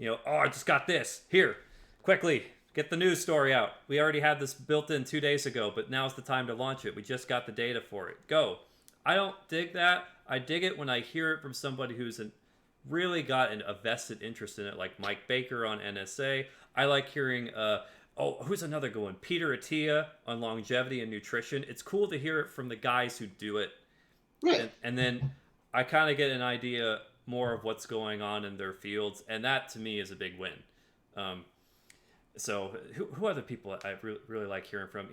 Oh, I just got this. Here, quickly, get the news story out. We already had this built in 2 days ago, but now's the time to launch it. We just got the data for it. Go. I don't dig that. I dig it when I hear it from somebody who's really got a vested interest in it, like Mike Baker on NSA. I like hearing Oh, who's another good one? Peter Attia on longevity and nutrition. It's cool to hear it from the guys who do it, Right. and then I kind of get an idea more of what's going on in their fields, and that to me is a big win. Um, so who are the people I really like hearing from?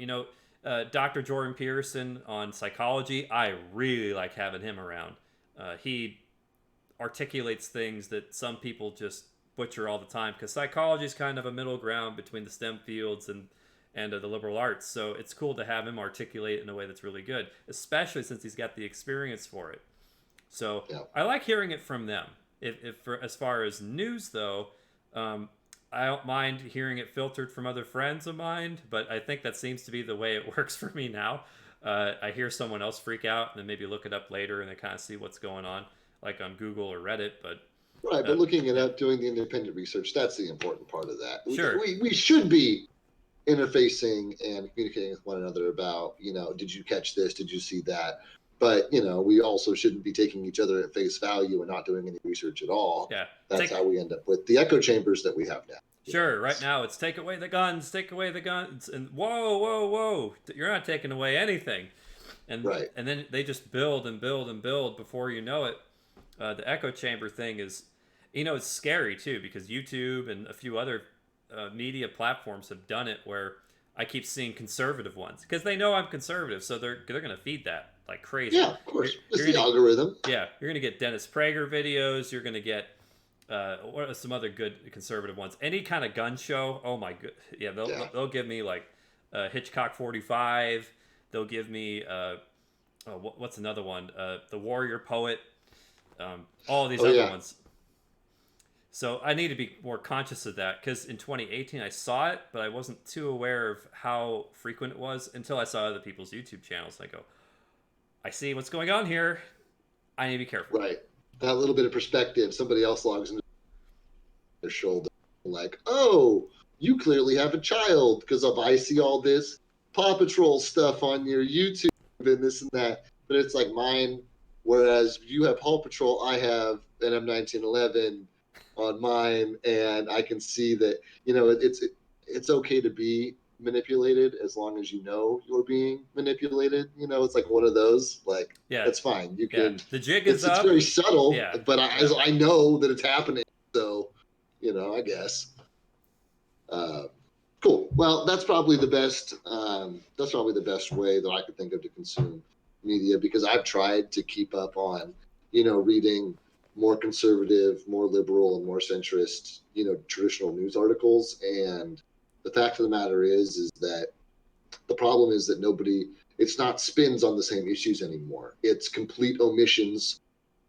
Dr. Jordan Peterson on psychology. I really like having him around. He articulates things that some people just butcher all the time, because psychology is kind of a middle ground between the STEM fields and the liberal arts. So it's cool to have him articulate in a way that's really good, especially since he's got the experience for it. So Yeah. I like hearing it from them. If for as far as news though, I don't mind hearing it filtered from other friends of mine, but I think that seems to be the way it works for me now. I hear someone else freak out and then maybe look it up later and then kind of see what's going on, like on Google or Reddit. But Right, but looking it up, doing the independent research, that's the important part of that. Sure. We should be interfacing and communicating with one another about, did you catch this? Did you see that? But, we also shouldn't be taking each other at face value and not doing any research at all. Yeah. That's how we end up with the echo chambers that we have now. Sure, right now it's take away the guns, and whoa, you're not taking away anything. And right. And then they just build and build and build before you know it. The echo chamber thing is, it's scary too, because YouTube and a few other media platforms have done it, where I keep seeing conservative ones because they know I'm conservative, so they're going to feed that like crazy. Yeah, of course. It's the algorithm. Yeah, you're going to get Dennis Prager videos. You're going to get what are some other good conservative ones? Any kind of gun show. Oh my god. Yeah, they'll give me like Hitchcock 45. They'll give me what's another one? The Warrior Poet. All these other ones. So I need to be more conscious of that, because in 2018 I saw it, but I wasn't too aware of how frequent it was until I saw other people's YouTube channels. I go, I see what's going on here. I need to be careful. Right. That little bit of perspective, somebody else logs into their shoulder, like, oh, you clearly have a child because of I see all this Paw Patrol stuff on your YouTube and this and that. But it's like mine, whereas you have Paw Patrol, I have an M1911 on mine, and I can see that, it's okay to be manipulated as long as you know you're being manipulated. It's like one of those, like, that's fine. You can. The jig is up. It's very subtle, but I know that it's happening. So, I guess. Cool. Well, that's probably the best. That's probably the best way that I could think of to consume media, because I've tried to keep up on, reading more conservative, more liberal, and more centrist, traditional news articles. And the fact of the matter is that the problem is that it's not spins on the same issues anymore. It's complete omissions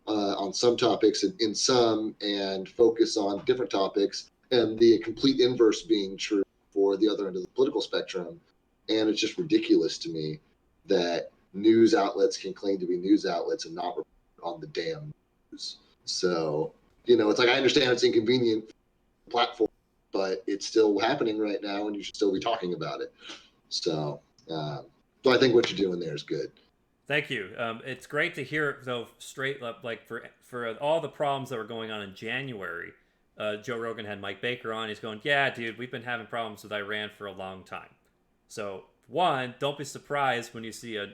on some topics in some, and focus on different topics, and the complete inverse being true for the other end of the political spectrum. And it's just ridiculous to me that news outlets can claim to be news outlets and not report on the damn news. So, it's like, I understand it's inconvenient platform, but it's still happening right now, and you should still be talking about it. So I think what you're doing there is good. Thank you. It's great to hear, though, straight up, like for all the problems that were going on in January. Joe Rogan had Mike Baker on. He's going, yeah, dude, we've been having problems with Iran for a long time. So, one, don't be surprised when you see a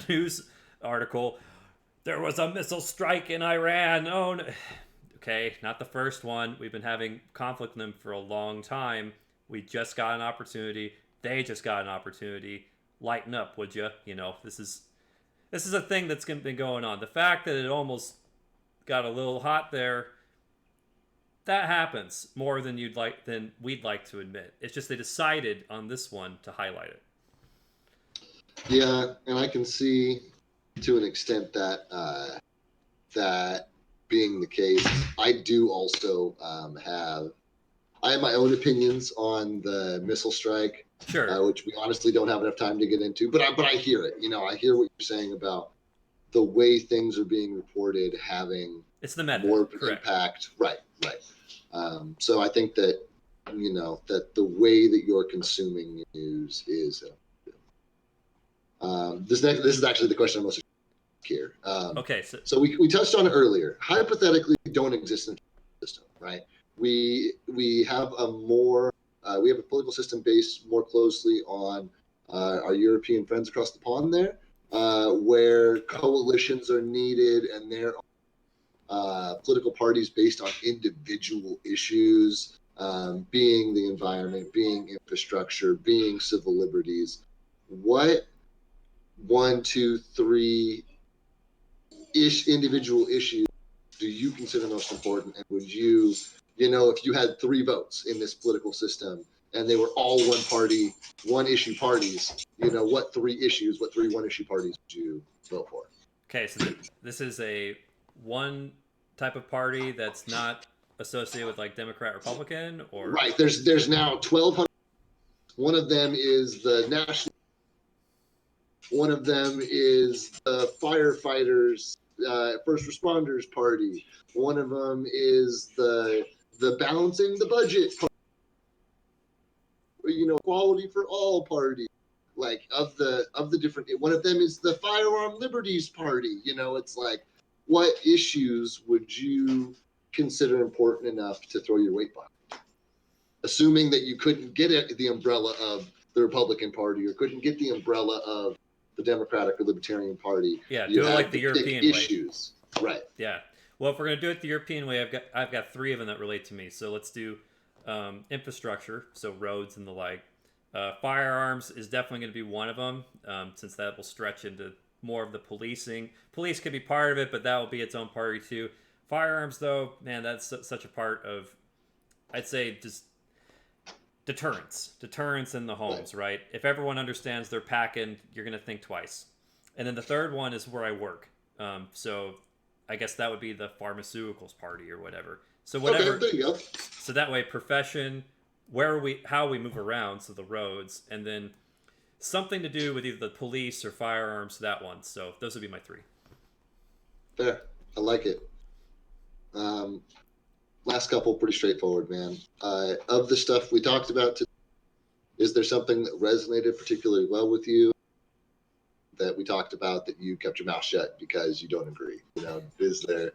news article, there was a missile strike in Iran. Oh, no. Okay, not the first one. We've been having conflict with them for a long time. We just got an opportunity. They just got an opportunity. Lighten up, would you? This is a thing that's been going on. The fact that it almost got a little hot there, that happens more than we'd like to admit. It's just they decided on this one to highlight it. Yeah, and I can see to an extent that that being the case. I do also have my own opinions on the missile strike, sure, which we honestly don't have enough time to get into. But I hear it. I hear what you're saying about the way things are being reported having it's the method, more correct. Impact. Right. So I think that that the way that you're consuming news is. This is actually the question I'm most here. Okay, so we touched on it earlier. Hypothetically, we don't exist in the system, right? We have a more We have a political system based more closely on our European friends across the pond there, where coalitions are needed, and there are political parties based on individual issues, being the environment, being infrastructure, being civil liberties. What 1, 2, 3 individual issues do you consider most important? And would you, if you had 3 votes in this political system and they were all one party, one issue parties, what 3 issues, what 3 one issue parties would you vote for? Okay, so this is a one type of party that's not associated with like Democrat, Republican, or Right. There's now 1,200. One of them is the national. One of them is the firefighters, first responders party. One of them is the balancing the budget party. Equality for all party. Like of the different. One of them is the firearm liberties party. It's like, what issues would you consider important enough to throw your weight behind? Assuming that you couldn't get the umbrella of the Republican Party or couldn't get the umbrella of the Democratic or Libertarian Party. Yeah, do it like the European way. Issues. Right. Yeah. Well, if we're gonna do it the European way, I've got 3 of them that relate to me. So let's do infrastructure, so roads and the like. Firearms is definitely going to be one of them, since that will stretch into more of the policing. Police could be part of it, but that will be its own party too. Firearms, though, man, that's such a part of, I'd say, just deterrence in the homes, right? If everyone understands they're packing, you're going to think twice. And then the third one is where I work. So I guess that would be the pharmaceuticals party or whatever. So whatever. Okay, there you go. So that way, profession, how we move around, so the roads, and then something to do with either the police or firearms, that one. So those would be my 3. Fair. I like it. Last couple, pretty straightforward, man. Of the stuff we talked about today, is there something that resonated particularly well with you that we talked about that you kept your mouth shut because you don't agree? Is there...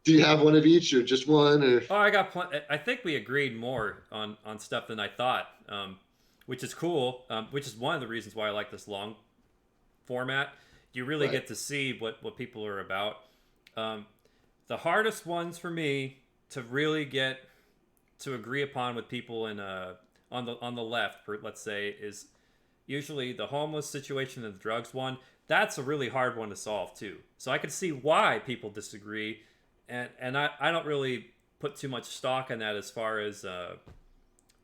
Do you have one of each, or just one? Or I got I think we agreed more on stuff than I thought, which is cool. Which is one of the reasons why I like this long format. You really get to see what people are about. The hardest ones for me to really get to agree upon with people on the left, let's say, is usually the homeless situation and the drugs one. That's a really hard one to solve too. So I can see why people disagree. And I don't really put too much stock in that as far as,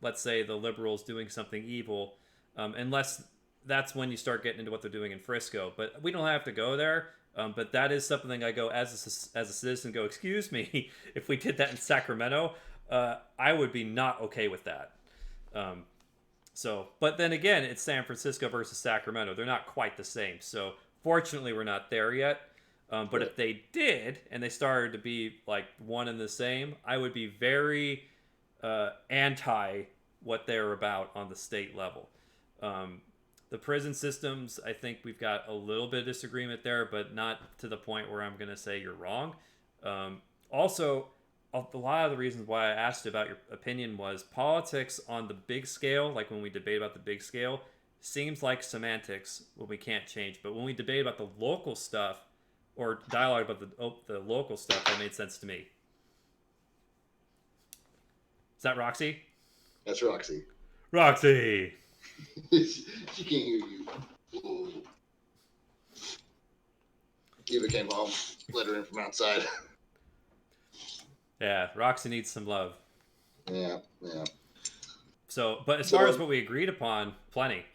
let's say, the liberals doing something evil, unless that's when you start getting into what they're doing in Frisco. But we don't have to go there. But that is something I go, as a citizen, go, excuse me, if we did that in Sacramento, I would be not okay with that. But then again, it's San Francisco versus Sacramento. They're not quite the same. So fortunately, we're not there yet. But if they did, and they started to be like one and the same, I would be very anti what they're about on the state level. The prison systems, I think we've got a little bit of disagreement there, but not to the point where I'm going to say you're wrong. Also, a lot of the reasons why I asked about your opinion was politics on the big scale, like when we debate about the big scale, seems like semantics when we can't change. But when we debate about the local stuff, or dialogue about the local stuff, that made sense to me. Is that Roxy? That's Roxy. Roxy! She can't hear you. Ooh. Eva came home, let her in from outside. Yeah, Roxy needs some love. Yeah. So, but as far as what we agreed upon, plenty.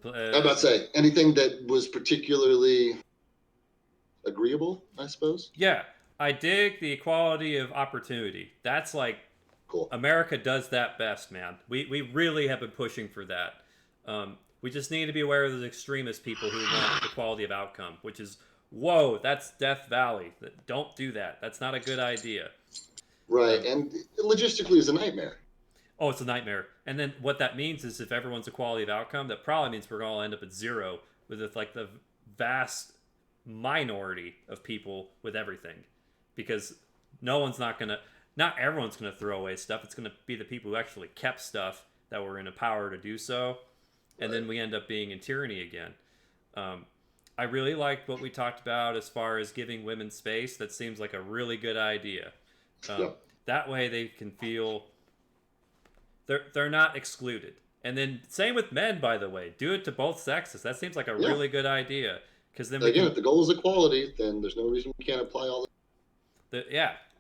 I was about to say, anything that was particularly agreeable, I suppose? Yeah, I dig the equality of opportunity. That's like, cool. America does that best, man. We really have been pushing for that. We just need to be aware of those extremist people who want equality of outcome, which is, whoa, that's Death Valley. Don't do that. That's not a good idea. Right, and logistically is a nightmare. Oh, it's a nightmare. And then what that means is if everyone's equality of outcome, that probably means we're going to end up at 0 with like the vast minority of people with everything, because no one's not everyone's going to throw away stuff. It's going to be the people who actually kept stuff that were in a power to do so. And then we end up being in tyranny again. I really liked what we talked about as far as giving women space. That seems like a really good idea. That way they can feel they're not excluded. And then same with men, by the way. Do it to both sexes. That seems like a really good idea. Because then again, if the goal is equality, then there's no reason we can't apply all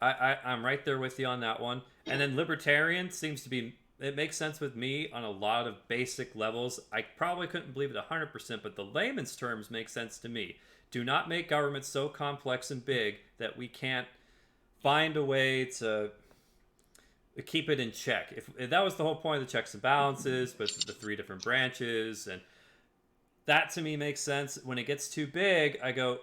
I'm right there with you on that one. And then libertarian seems to be, it makes sense with me on a lot of basic levels. I probably couldn't believe it 100%, but the layman's terms make sense to me. Do not make government so complex and big that we can't find a way to keep it in check. If that was the whole point of the checks and balances, but the 3 different branches, and that to me makes sense. When it gets too big, I go,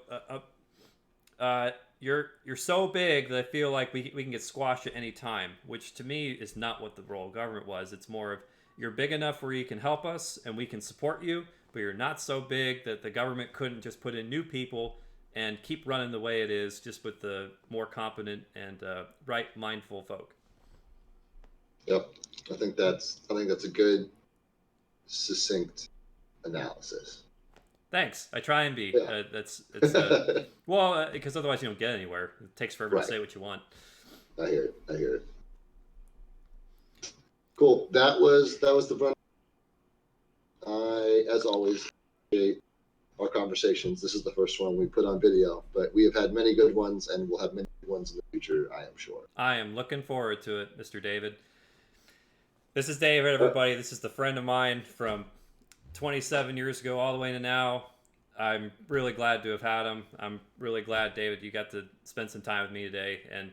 you're so big that I feel like we can get squashed at any time, which to me is not what the role of government was. It's more of, you're big enough where you can help us and we can support you, but you're not so big that the government couldn't just put in new people and keep running the way it is, just with the more competent and right mindful folk. Yep, I think that's a good, succinct analysis. Thanks. I try and be. Yeah. Because otherwise you don't get anywhere. It takes forever to say what you want. I hear it. Cool. That was the run. I, as always, appreciate our conversations. This is the first one we put on video, but we have had many good ones, and we'll have many good ones in the future, I am sure. I am looking forward to it, Mr. David. This is David, everybody. This is the friend of mine from 27 years ago all the way to now. I'm really glad to have had him. I'm really glad, David, you got to spend some time with me today. And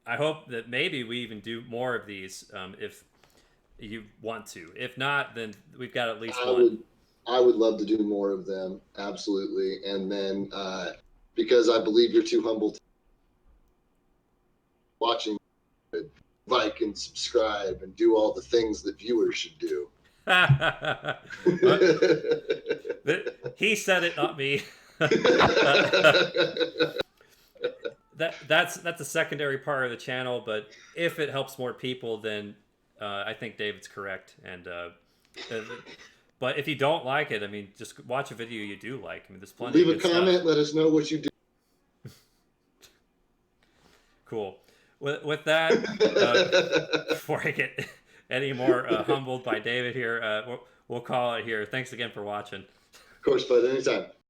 I hope that maybe we even do more of these if you want to. If not, then we've got at least one. I would love to do more of them, absolutely. And then because I believe you're too humble to watching, like and subscribe and do all the things that viewers should do. He said it, not me. That's a secondary part of the channel, but if it helps more people, then I think David's correct. And but if you don't like it, I mean, just watch a video you do like. I mean, there's plenty. Leave of good a comment. stuff. Let us know what you do. Cool. With that, before I get any more humbled by David here, we'll call it here. Thanks again for watching. Of course, bud. Anytime.